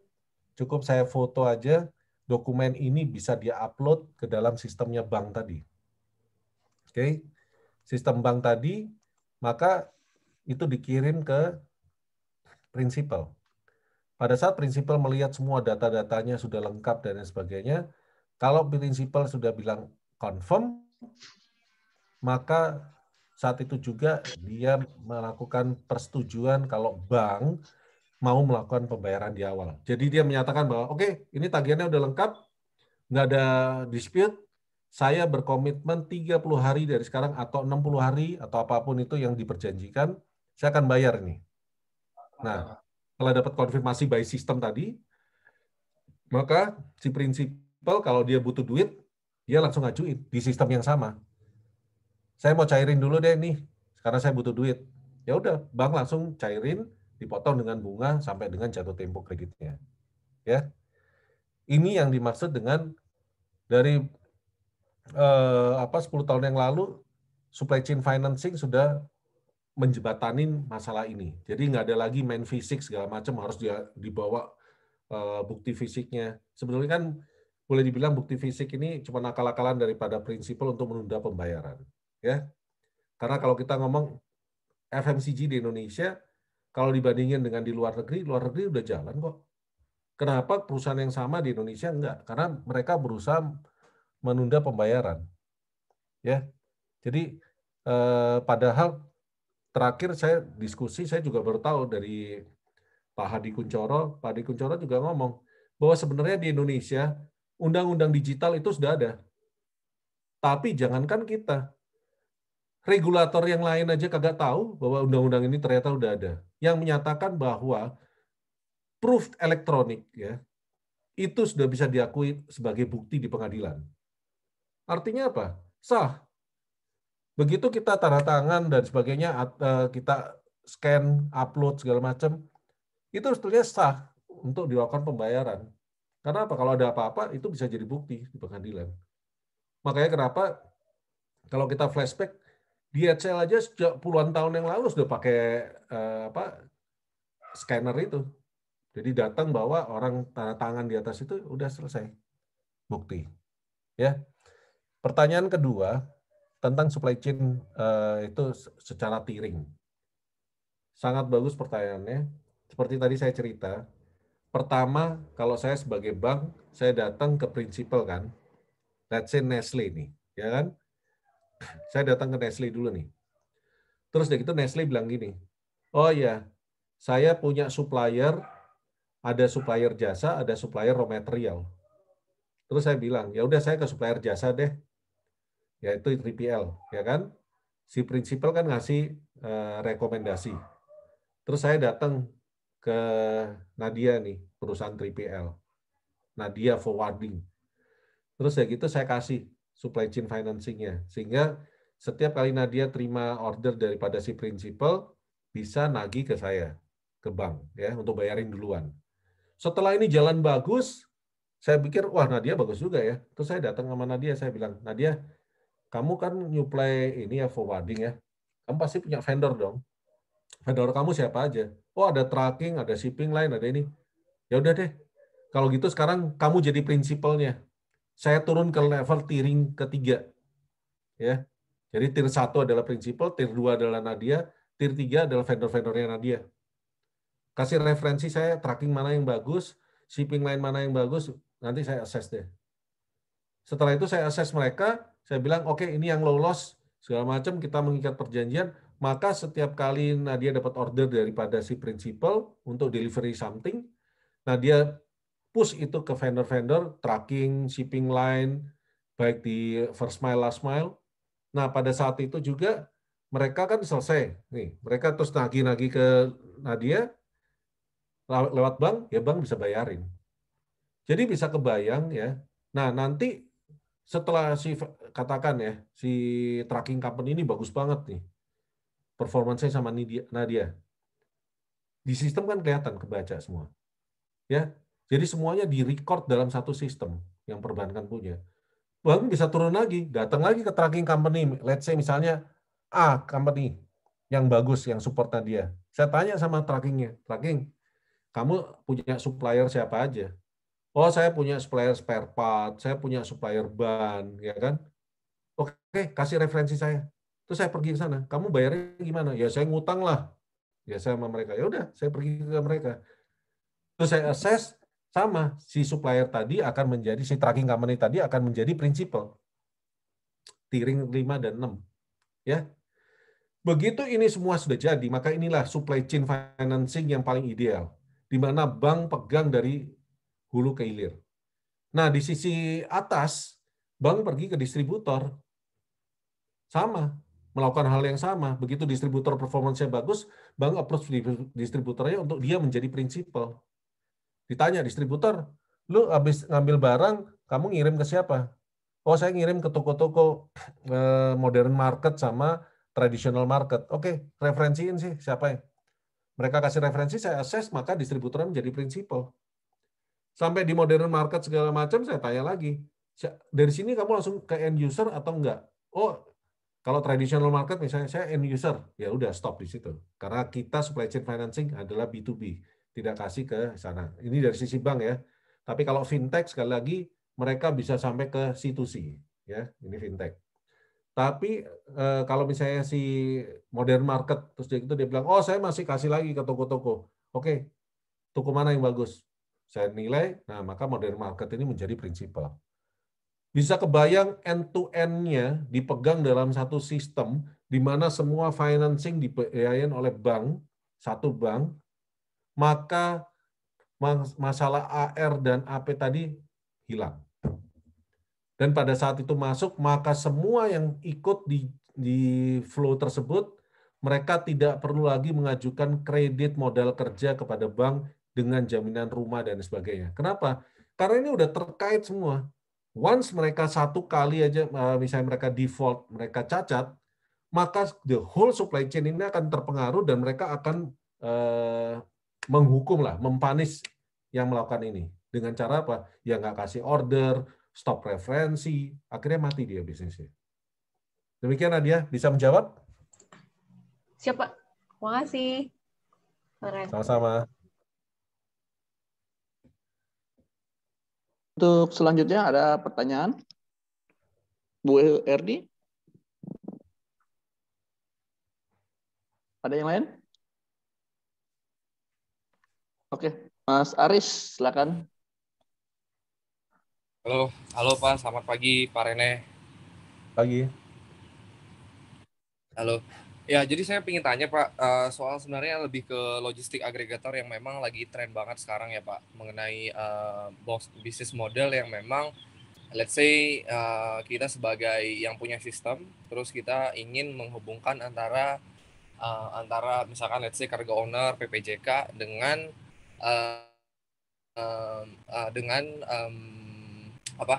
Cukup saya foto aja, dokumen ini bisa dia-upload ke dalam sistemnya bank tadi. Oke, sistem bank tadi, maka itu dikirim ke prinsipal. Pada saat prinsipal melihat semua data-datanya sudah lengkap dan lain sebagainya, kalau prinsipal sudah bilang confirm, maka saat itu juga dia melakukan persetujuan kalau bank mau melakukan pembayaran di awal. Jadi dia menyatakan bahwa oke, ini tagihannya udah lengkap, nggak ada dispute, saya berkomitmen 30 hari dari sekarang atau 60 hari atau apapun itu yang diperjanjikan, saya akan bayar ini. Nah, setelah dapat konfirmasi by system tadi, maka si prinsipal kalau dia butuh duit, dia langsung ngajuin di sistem yang sama. Saya mau cairin dulu deh nih, karena saya butuh duit. Ya udah, bank langsung cairin, dipotong dengan bunga sampai dengan jatuh tempo kreditnya. Ya, ini yang dimaksud dengan dari 10 tahun yang lalu supply chain financing sudah menjebatanin masalah ini. Jadi nggak ada lagi main fisik segala macam harus dia dibawa bukti fisiknya. Sebenarnya kan boleh dibilang bukti fisik ini cuma akal-akalan daripada prinsipal untuk menunda pembayaran. Ya, karena kalau kita ngomong FMCG di Indonesia, kalau dibandingin dengan di luar negeri udah jalan kok. Kenapa perusahaan yang sama di Indonesia enggak? Karena mereka berusaha menunda pembayaran. Ya, jadi padahal terakhir saya diskusi, saya juga baru tahu dari Pak Hadi Kuncoro juga ngomong bahwa sebenarnya di Indonesia undang-undang digital itu sudah ada. Tapi jangankan kita, regulator yang lain aja kagak tahu bahwa undang-undang ini ternyata udah ada. Yang menyatakan bahwa proof elektronik ya itu sudah bisa diakui sebagai bukti di pengadilan. Artinya apa? Sah. Begitu kita tanda tangan dan sebagainya, kita scan, upload segala macam, itu sebetulnya sah untuk dilakukan pembayaran. Karena apa? Kalau ada apa-apa, itu bisa jadi bukti di pengadilan. Makanya kenapa kalau kita flashback, DHL aja sejak puluhan tahun yang lalu sudah pakai scanner itu. Jadi datang bawa orang tanda tangan di atas itu udah selesai bukti. Ya. Pertanyaan kedua tentang supply chain itu secara tiering. Sangat bagus pertanyaannya. Seperti tadi saya cerita, pertama kalau saya sebagai bank, saya datang ke prinsipal kan, let's say Nestle nih, ya kan? Saya datang ke Nestle dulu nih. Terus dari itu Nestle bilang gini, oh ya, saya punya supplier, ada supplier jasa, ada supplier raw material. Terus saya bilang, ya udah saya ke supplier jasa deh, yaitu 3PL, ya kan? Si prinsipal kan ngasih rekomendasi. Terus saya datang ke Nadia nih, perusahaan 3PL. Nadia Forwarding. Terus ya gitu saya kasih supply chain financing-nya. Sehingga setiap kali Nadia terima order daripada si prinsipal, bisa nagih ke saya, ke bank, ya, untuk bayarin duluan. Setelah ini jalan bagus, saya pikir, wah Nadia bagus juga ya. Terus saya datang sama Nadia, saya bilang, Nadia, kamu kan nyuplai ini ya forwarding ya. Kamu pasti punya vendor dong. Vendor kamu siapa aja? Oh ada tracking, ada shipping line, ada ini. Ya udah deh. Kalau gitu sekarang kamu jadi prinsipalnya. Saya turun ke level tiering ketiga. Ya. Jadi tier 1 adalah prinsipal, tier 2 adalah Nadia, tier 3 adalah vendor-vendornya Nadia. Kasih referensi saya, tracking mana yang bagus, shipping line mana yang bagus, nanti saya assess deh. Setelah itu saya assess mereka, saya bilang, oke, ini yang lolos, segala macam, kita mengikat perjanjian, maka setiap kali Nadia dapat order daripada si principal untuk delivery something, Nadia push itu ke vendor-vendor, tracking, shipping line, baik di first mile, last mile. Nah, pada saat itu juga, mereka kan selesai. Nih, mereka terus nagih-nagih ke Nadia, lewat bank, ya bank bisa bayarin. Jadi bisa kebayang ya. Nah, nanti setelah katakan ya, si tracking company ini bagus banget nih. Performance-nya sama Nadia. Di sistem kan kelihatan kebaca semua. Ya. Jadi semuanya di-record dalam satu sistem yang perbankan punya. Bank bisa turun lagi, datang lagi ke tracking company. Let's say misalnya A company yang bagus, yang support Nadia. Saya tanya sama trackingnya, tracking, kamu punya supplier siapa aja? Oh, saya punya supplier spare part, saya punya supplier ban, ya kan? Oke, kasih referensi saya. Terus saya pergi ke sana. Kamu bayarnya gimana? Ya saya ngutang lah. Ya saya sama mereka. Ya udah, saya pergi ke mereka. Terus saya assess sama si supplier tadi akan menjadi si tracking company tadi akan menjadi prinsipal. Tiering 5 dan 6. Ya. Begitu ini semua sudah jadi, maka inilah supply chain financing yang paling ideal, di mana bank pegang dari hulu ke hilir. Nah, di sisi atas, bank pergi ke distributor, sama, melakukan hal yang sama. Begitu distributor performance-nya bagus, bank approach distributornya untuk dia menjadi prinsipal. Ditanya distributor, lu habis ngambil barang, kamu ngirim ke siapa? Oh, saya ngirim ke toko-toko modern market sama traditional market. Oke, referensiin sih siapa ya? Mereka kasih referensi, saya assess, maka distributornya menjadi prinsipal. Sampai di modern market segala macam, saya tanya lagi, dari sini kamu langsung ke end user atau enggak? Oh, kalau traditional market misalnya saya end user, ya udah stop di situ. Karena kita supply chain financing adalah B2B, tidak kasih ke sana. Ini dari sisi bank ya. Tapi kalau fintech sekali lagi mereka bisa sampai ke C2C, ya. Ini fintech. Tapi kalau misalnya si modern market terus dia bilang, "Oh, saya masih kasih lagi ke toko-toko." Oke. Toko mana yang bagus? Saya nilai, nah maka modern market ini menjadi prinsipal. Bisa kebayang end-to-end-nya dipegang dalam satu sistem di mana semua financing dibiayain oleh bank, satu bank, maka masalah AR dan AP tadi hilang. Dan pada saat itu masuk, maka semua yang ikut di flow tersebut, mereka tidak perlu lagi mengajukan kredit modal kerja kepada bank dengan jaminan rumah dan sebagainya. Kenapa? Karena ini udah terkait semua. Once mereka satu kali aja, misalnya mereka default, mereka cacat, maka the whole supply chain ini akan terpengaruh dan mereka akan menghukum lah, mempanis yang melakukan ini. Dengan cara apa? Ya nggak kasih order, stop referensi, akhirnya mati dia bisnisnya. Demikian Nadia, bisa menjawab? Siapa? Makasih. Sama-sama. Untuk selanjutnya ada pertanyaan? Bu Erdi? Ada yang lain? Oke, Mas Aris, silakan. Halo Pak, selamat pagi Pak Rene. Pagi. Halo. Ya, jadi saya ingin tanya Pak, soal sebenarnya lebih ke logistik agregator yang memang lagi tren banget sekarang ya Pak, mengenai bisnis model yang memang let's say kita sebagai yang punya sistem, terus kita ingin menghubungkan antara misalkan let's say cargo owner PPJK dengan uh, dengan apa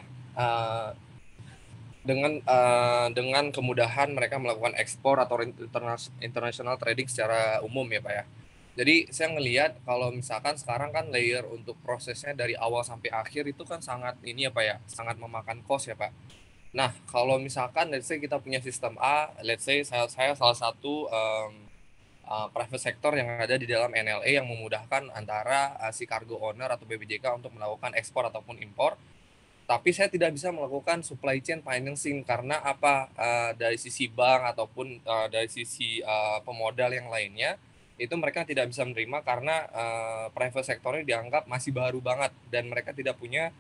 dengan kemudahan mereka melakukan ekspor atau international trading secara umum ya Pak ya. Jadi saya ngelihat kalau misalkan sekarang kan layer untuk prosesnya dari awal sampai akhir itu kan sangat ini ya Pak ya, sangat memakan cost ya Pak. Nah kalau misalkan let's say kita punya sistem A, let's say saya salah satu private sector yang ada di dalam NLA yang memudahkan antara si cargo owner atau BPJK untuk melakukan ekspor ataupun impor. Tapi saya tidak bisa melakukan supply chain financing karena apa dari sisi bank ataupun dari sisi pemodal yang lainnya itu mereka tidak bisa menerima karena private sectornya dianggap masih baru banget dan mereka tidak punya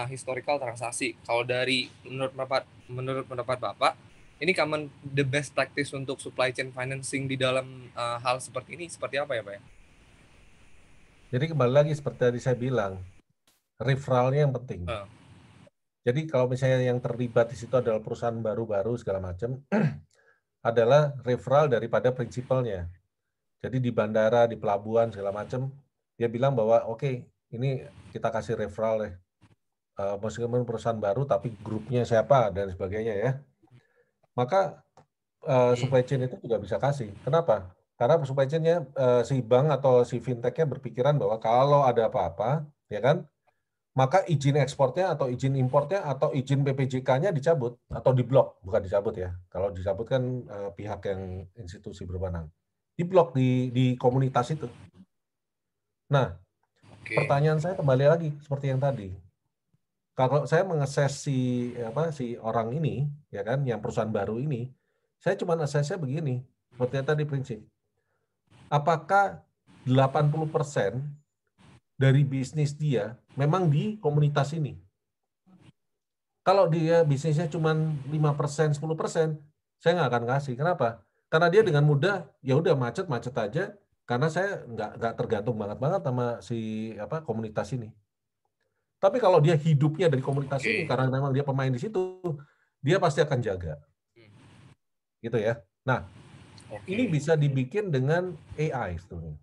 historical transaksi. Kalau dari menurut pendapat Bapak, ini common the best practice untuk supply chain financing di dalam hal seperti ini seperti apa ya Pak ya? Jadi kembali lagi seperti tadi saya bilang, referralnya yang penting. Jadi kalau misalnya yang terlibat di situ adalah perusahaan baru-baru segala macam, adalah referral daripada prinsipalnya. Jadi di bandara, di pelabuhan segala macam, dia bilang bahwa oke, ini kita kasih referral deh. Meskipun perusahaan baru, tapi grupnya siapa dan sebagainya ya. Maka supply chain itu juga bisa kasih. Kenapa? Karena supply chain-nya si bank atau si fintech-nya berpikiran bahwa kalau ada apa-apa, ya kan, maka izin ekspornya atau izin importnya atau izin PPJK-nya dicabut atau diblok, bukan dicabut ya. Kalau dicabut kan pihak yang institusi berwenang. Diblok di komunitas itu. Nah, pertanyaan saya kembali lagi seperti yang tadi. Kalau saya mengakses si orang ini, ya kan, yang perusahaan baru ini, saya cuma aksesnya begini, seperti yang tadi prinsip. Apakah 80% dari bisnis dia memang di komunitas ini? Kalau dia bisnisnya cuma 5%, 10%, saya nggak akan kasih. Kenapa? Karena dia dengan mudah, ya udah macet aja, karena saya nggak tergantung banget sama si komunitas ini. Tapi kalau dia hidupnya dari komunitas ini, karena memang dia pemain di situ, dia pasti akan jaga. Gitu ya. Nah, ini bisa dibikin dengan AI sebenarnya.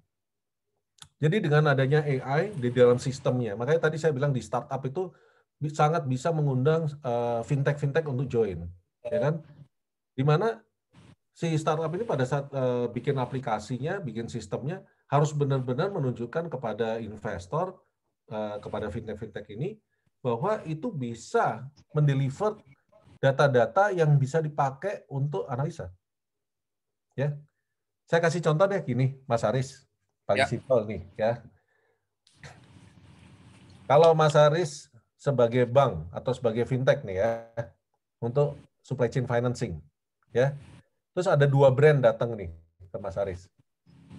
Jadi dengan adanya AI di dalam sistemnya, makanya tadi saya bilang di startup itu sangat bisa mengundang fintech untuk join, ya kan? Dimana si startup ini pada saat bikin aplikasinya, bikin sistemnya harus benar-benar menunjukkan kepada investor, kepada fintech ini bahwa itu bisa mendeliver data-data yang bisa dipakai untuk analisa. Ya, saya kasih contoh deh gini, Mas Aris, paling simpel nih ya. Kalau Mas Aris sebagai bank atau sebagai fintech nih ya, untuk supply chain financing, ya. Terus ada 2 brand datang nih ke Mas Aris.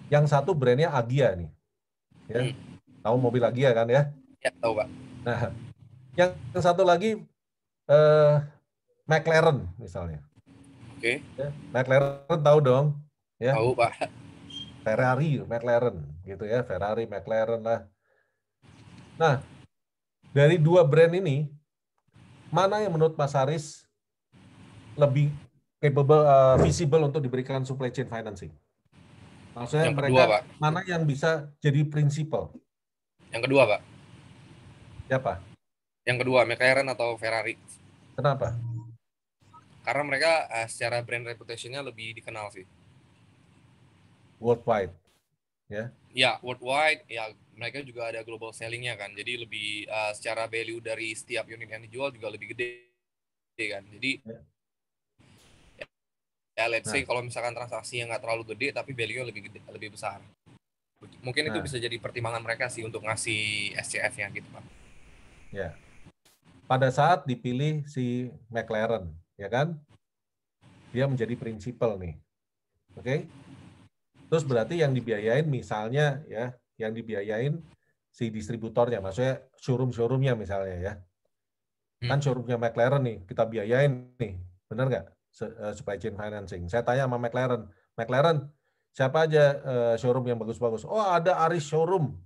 Yang satu brandnya Agia nih, ya. Tahu mobil Agia kan ya? Ya, tahu Pak. Nah, yang satu lagi McLaren misalnya. Oke. Ya, McLaren tahu dong, ya. Tahu Pak. Ferrari, McLaren, gitu ya. Ferrari, McLaren lah. Nah, dari 2 brand ini, mana yang menurut Mas Aris lebih capable, visible untuk diberikan supply chain financing? Maksudnya Yang mereka kedua, Pak. mana yang bisa jadi prinsipal? Yang kedua, Pak. Siapa? Yang kedua, McLaren atau Ferrari. Kenapa? Karena mereka secara brand reputation-nya lebih dikenal sih. Worldwide, ya? Ya, worldwide. Ya, mereka juga ada global selling-nya kan. Jadi lebih secara value dari setiap unit yang dijual juga lebih gede kan. Jadi ya let's say kalau misalkan transaksi yang nggak terlalu gede tapi value-nya lebih besar. Mungkin itu bisa jadi pertimbangan mereka sih untuk ngasih SCF-nya gitu, Pak. Ya. Pada saat dipilih si McLaren, ya kan? Dia menjadi prinsipal nih. Oke? Terus berarti yang dibiayain misalnya ya, yang dibiayain si distributornya, maksudnya showroom-showroomnya misalnya ya. Kan showroomnya McLaren nih, kita biayain nih. Benar nggak? Supply chain financing. Saya tanya sama McLaren, siapa aja showroom yang bagus-bagus? Oh, ada Aris Showroom.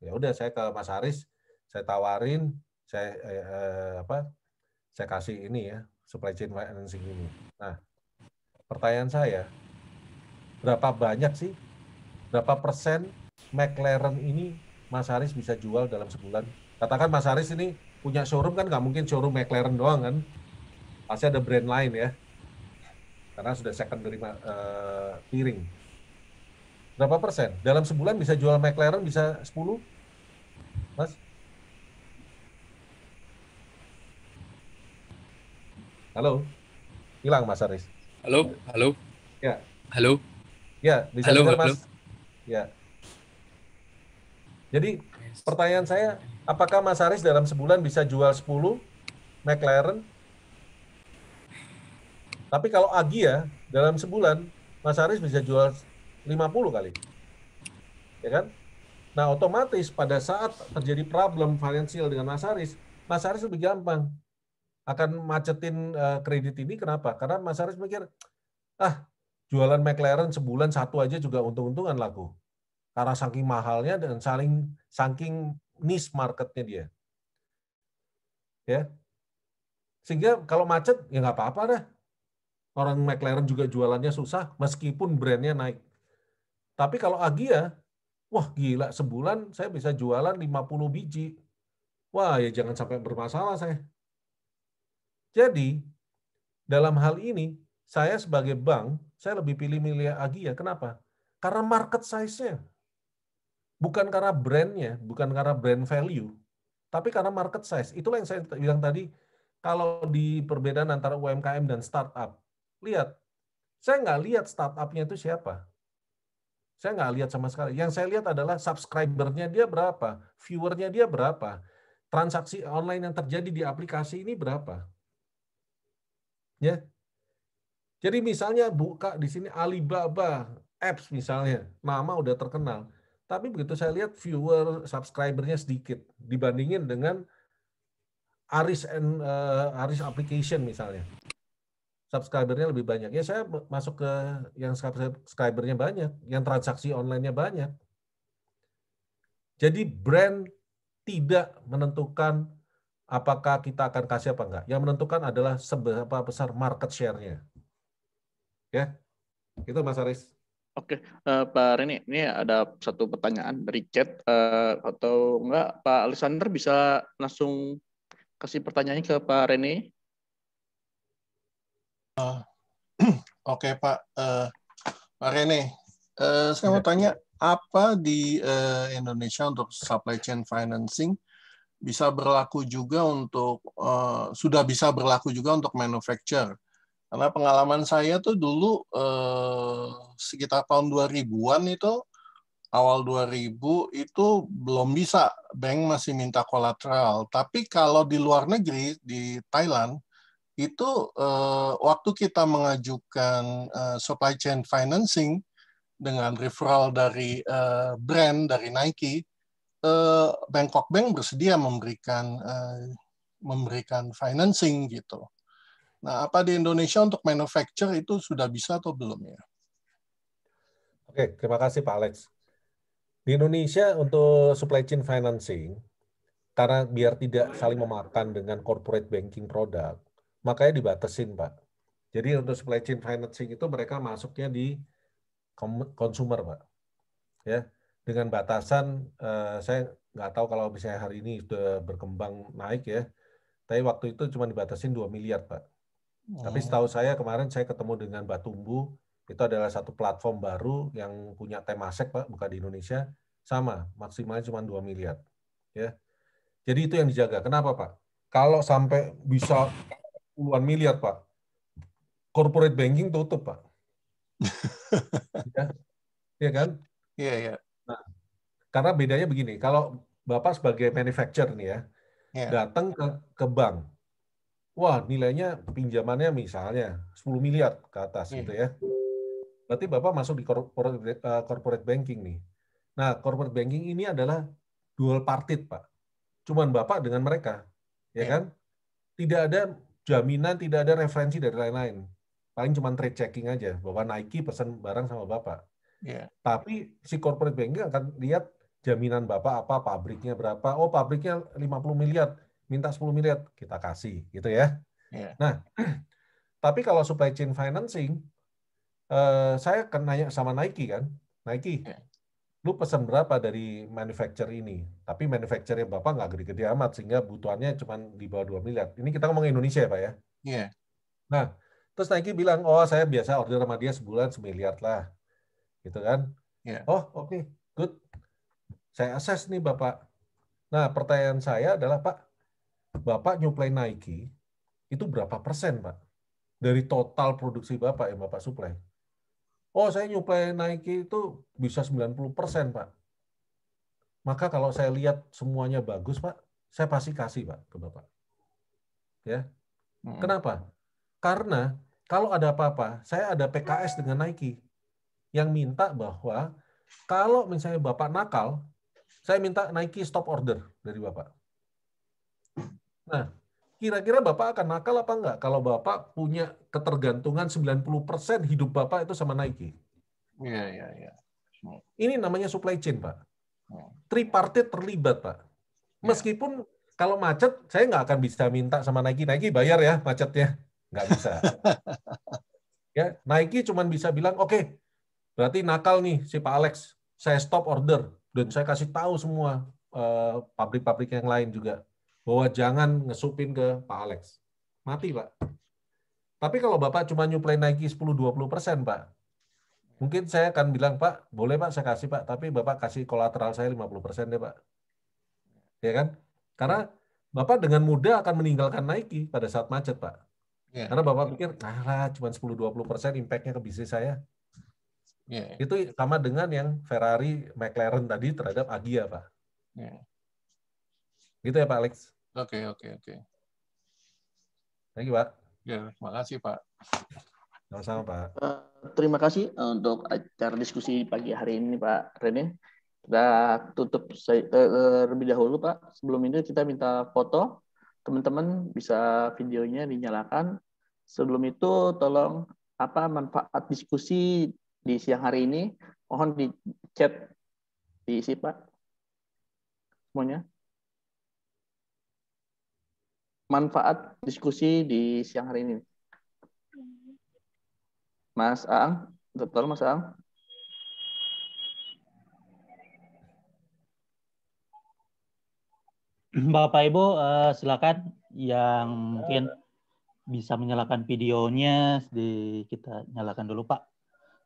Ya udah, saya ke Mas Aris, saya tawarin, saya saya kasih ini ya, supply chain financing ini. Nah, pertanyaan saya, berapa persen McLaren ini Mas Haris bisa jual dalam sebulan? Katakan Mas Haris ini punya showroom, kan nggak mungkin showroom McLaren doang kan? Pasti ada brand lain ya, karena sudah secondary tiering. Berapa persen? Dalam sebulan bisa jual McLaren bisa 10? Mas? Halo? Hilang Mas Haris. Halo, halo, Ya, halo, ya bisa halo, dengar halo. Mas? Ya. Jadi pertanyaan saya, apakah Mas Haris dalam sebulan bisa jual 10 McLaren? Tapi kalau Agia dalam sebulan Mas Haris bisa jual 50 kali. Ya kan? Nah, otomatis pada saat terjadi problem finansial dengan Mas Haris lebih gampang akan macetin kredit ini. Kenapa? Karena Mas Haris mikir, jualan McLaren sebulan satu aja juga untung-untungan laku. Karena saking mahalnya dan saking niche marketnya dia. Ya. Sehingga kalau macet, ya nggak apa-apa dah. Orang McLaren juga jualannya susah, meskipun brandnya naik. Tapi kalau Agia, wah gila, sebulan saya bisa jualan 50 biji. Wah, ya jangan sampai bermasalah saya. Jadi, dalam hal ini, saya sebagai bank, saya lebih milih Agia. Kenapa? Karena market size-nya. Bukan karena brand-nya, bukan karena brand value, tapi karena market size. Itulah yang saya bilang tadi, kalau di perbedaan antara UMKM dan startup, lihat, saya nggak lihat startup-nya itu siapa. Saya nggak lihat sama sekali. Yang saya lihat adalah subscriber-nya dia berapa, viewer-nya dia berapa, transaksi online yang terjadi di aplikasi ini berapa. Ya. Jadi misalnya buka di sini Alibaba Apps misalnya, nama udah terkenal. Tapi begitu saya lihat viewer, subscriber-nya sedikit dibandingin dengan Aris application misalnya. Subscriber-nya lebih banyak. Ya saya masuk ke yang subscriber-nya banyak, yang transaksi online-nya banyak. Jadi brand tidak menentukan apakah kita akan kasih apa enggak. Yang menentukan adalah seberapa besar market share-nya. Ya, itu Mas Aris. Oke, Pak Reni, ini ada satu pertanyaan dari chat, atau enggak Pak Alexander bisa langsung kasih pertanyaannya ke Pak Reni? Oke Pak, Pak Rene, saya mau tanya apa di Indonesia untuk supply chain financing bisa berlaku juga untuk sudah bisa berlaku juga untuk manufacture. Karena pengalaman saya tuh dulu sekitar tahun 2000-an itu, awal 2000 itu belum bisa, bank masih minta kolateral. Tapi kalau di luar negeri, di Thailand, itu waktu kita mengajukan supply chain financing dengan referral dari brand, dari Nike, Bangkok Bank bersedia memberikan financing gitu. Nah, apa di Indonesia untuk manufacture itu sudah bisa atau belum ya? Oke, terima kasih Pak Alex. Di Indonesia untuk supply chain financing, karena biar tidak saling memakan dengan corporate banking produk, makanya dibatasin Pak. Jadi untuk supply chain financing itu mereka masuknya di consumer Pak. Ya, dengan batasan, saya nggak tahu kalau misalnya hari ini sudah berkembang naik ya, tapi waktu itu cuma dibatasin 2 miliar Pak. Tapi setahu saya kemarin saya ketemu dengan Batumbu, itu adalah satu platform baru yang punya Temasek Pak, buka di Indonesia, sama, maksimalnya cuma 2 miliar. Ya. Jadi itu yang dijaga. Kenapa Pak? Kalau sampai bisa puluhan miliar Pak, corporate banking tutup Pak. Ya kan? Iya, iya. Nah, karena bedanya begini, kalau Bapak sebagai manufacturer nih ya, datang ke bank, wah nilainya pinjamannya misalnya 10 miliar ke atas gitu ya. Berarti Bapak masuk di corporate banking nih. Nah, corporate banking ini adalah dual party, Pak. Cuman Bapak dengan mereka, ya kan? Tidak ada jaminan, tidak ada referensi dari lain-lain. Paling cuma trade checking aja, bahwa Nike pesan barang sama Bapak. Tapi si corporate banking akan lihat jaminan Bapak apa, pabriknya berapa. Oh, pabriknya 50 miliar. minta 10 miliar, kita kasih, gitu ya. Yeah. Nah, tapi kalau supply chain financing, saya akan nanya sama Nike kan, Nike, Yeah. lu pesan berapa dari manufacturer ini? Tapi manufacturer Bapak nggak gede-gede amat, sehingga butuhannya cuma di bawah 2 miliar. Ini kita ngomong Indonesia ya, Pak ya? Yeah. Nah, terus Nike bilang, oh saya biasa order sama dia sebulan 1 miliar lah. Gitu kan? Yeah. Oh, oke, good. Saya assess nih Bapak. Nah, pertanyaan saya adalah, Pak, Bapak nyuplai Nike, itu berapa persen, Pak? Dari total produksi Bapak yang Bapak suplai? Oh, saya nyuplai Nike itu bisa 90%, Pak. Maka kalau saya lihat semuanya bagus, Pak, saya pasti kasih, Pak, ke Bapak. Ya. Kenapa? Karena kalau ada apa-apa, saya ada PKS dengan Nike yang minta bahwa kalau misalnya Bapak nakal, saya minta Nike stop order dari Bapak. Nah, kira-kira Bapak akan nakal apa enggak kalau Bapak punya ketergantungan 90% hidup Bapak itu sama Nike? Iya. Ini namanya supply chain, Pak. Tripartit terlibat, Pak. Meskipun kalau macet, saya nggak akan bisa minta sama Nike, Nike bayar ya macetnya. Nggak bisa. Ya, Nike cuma bisa bilang, oke, berarti nakal nih si Pak Alex, saya stop order. Dan saya kasih tahu semua pabrik-pabrik yang lain juga, bahwa jangan ngesupin ke Pak Alex. Mati, Pak. Tapi kalau Bapak cuma nyuplai Nike 10-20%, Pak, mungkin saya akan bilang, Pak, boleh Pak, saya kasih Pak, tapi Bapak kasih kolateral saya 50% deh, Pak. Ya kan? Karena Bapak dengan mudah akan meninggalkan Nike pada saat macet, Pak. Karena Bapak pikir, cuma 10-20% impact-nya ke bisnis saya. Itu sama dengan yang Ferrari, McLaren tadi terhadap Agia, Pak. Gitu ya, Pak Alex? Oke. Thank you, Pak. Ya, terima kasih, Pak. Sama-sama, Pak. Terima kasih untuk acara diskusi pagi hari ini, Pak Rene. Kita tutup terlebih dahulu, Pak. Sebelum ini kita minta foto. Teman-teman bisa videonya dinyalakan. Sebelum itu, tolong apa manfaat diskusi di siang hari ini? Mohon di chat diisi, Pak. Semuanya. Manfaat diskusi di siang hari ini. Mas Aang, betul Mas Aang? Bapak Ibu, silakan yang mungkin bisa menyalakan videonya, kita nyalakan dulu Pak.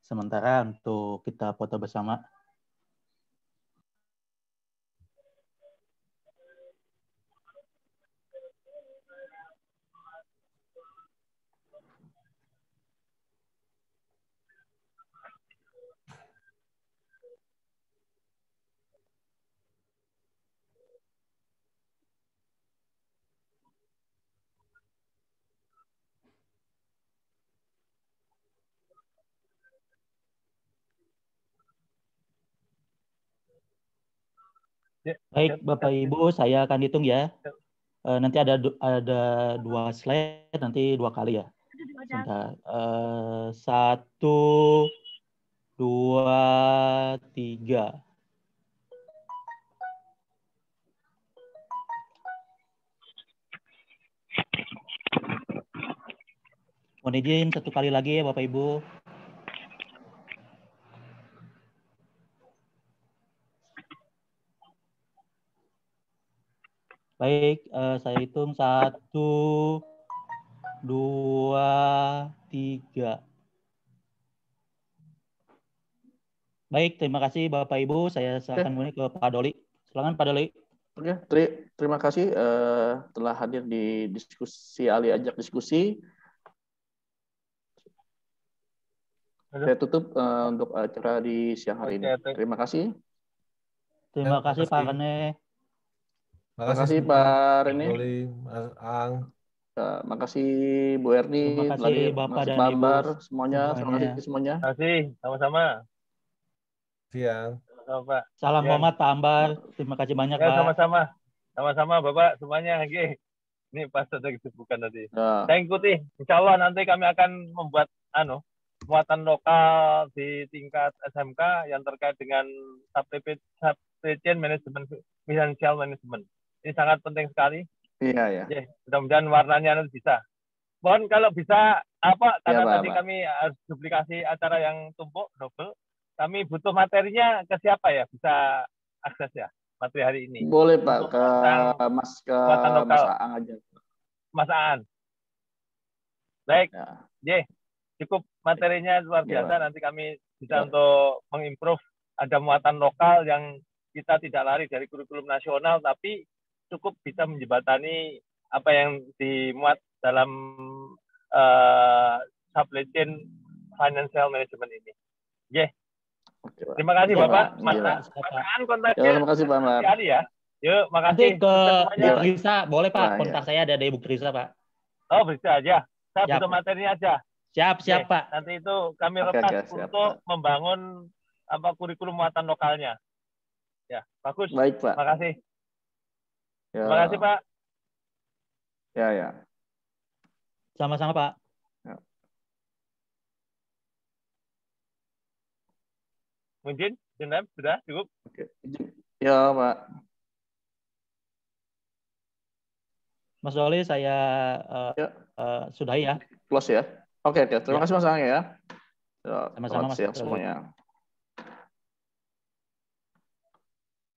Sementara untuk kita foto bersama. Baik, Bapak Ibu, saya akan hitung ya. Nanti ada 2 slide, nanti 2 kali ya. Sebentar. 1, 2, 3. Mohon izin 1 kali lagi ya Bapak Ibu. Baik, saya hitung 1, 2, 3. Baik, terima kasih Bapak Ibu. Saya serahkan mulai ke Pak Doli. Silakan Pak Doli. Oke, terima kasih telah hadir di diskusi Ali Ajak Diskusi. Saya tutup untuk acara di siang hari ini. Terima kasih. Terima kasih Pak Rene. Terima kasih Pak Rene. Mas Ang. Terima kasih Bu Erni. Terima kasih Bapak dan Ibu semuanya. Terima kasih semuanya. Terima kasih, sama-sama. Siang. Sama-sama, Pak. Salam hormat Pak Ambar. Terima kasih banyak Ya, Pak. sama-sama. Sama-sama Bapak semuanya. Oke. Ini pas ada kesibukan tadi. Saya ikuti. Insya Allah nanti kami akan membuat muatan lokal di tingkat SMK yang terkait dengan supply chain management, financial management. Ini sangat penting sekali Iya, ya. Mudah-mudahan warnanya nanti bisa. Mohon kalau bisa karena Pak, tadi kami harus duplikasi acara yang tumpuk double. Kami butuh materinya ke siapa ya? Bisa akses ya materi hari ini. Boleh Pak, untuk ke Mas Aang aja. Mas Aan. Baik, cukup materinya luar biasa. Nanti kami bisa untuk mengimprove. Ada muatan lokal yang kita tidak lari dari kurikulum nasional, tapi cukup bisa menjembatani apa yang dimuat dalam supply chain financial management ini. Terima kasih Bapak. Mas Aan kontaknya. Terima kasih Pak Mar. Ya. Yuk, makasih. Nanti ke Bu Trisa, boleh Pak? Kontak saya ada dari Bu Trisa, Pak. Oh, bisa aja. Saya butuh materinya aja. Siap, Pak. Nanti itu kami lepas untuk membangun kurikulum muatan lokalnya. Ya, bagus. Baik, Pak. Terima kasih. Terima kasih, Pak. Ya. Sama-sama, Pak. Mungkin, sudah cukup? Oke. Ya, Pak. Mas Doli, saya sudahi ya. Close ya. Oke. Terima kasih Mas Aang ya. Sama-sama, Mas. Siap semuanya.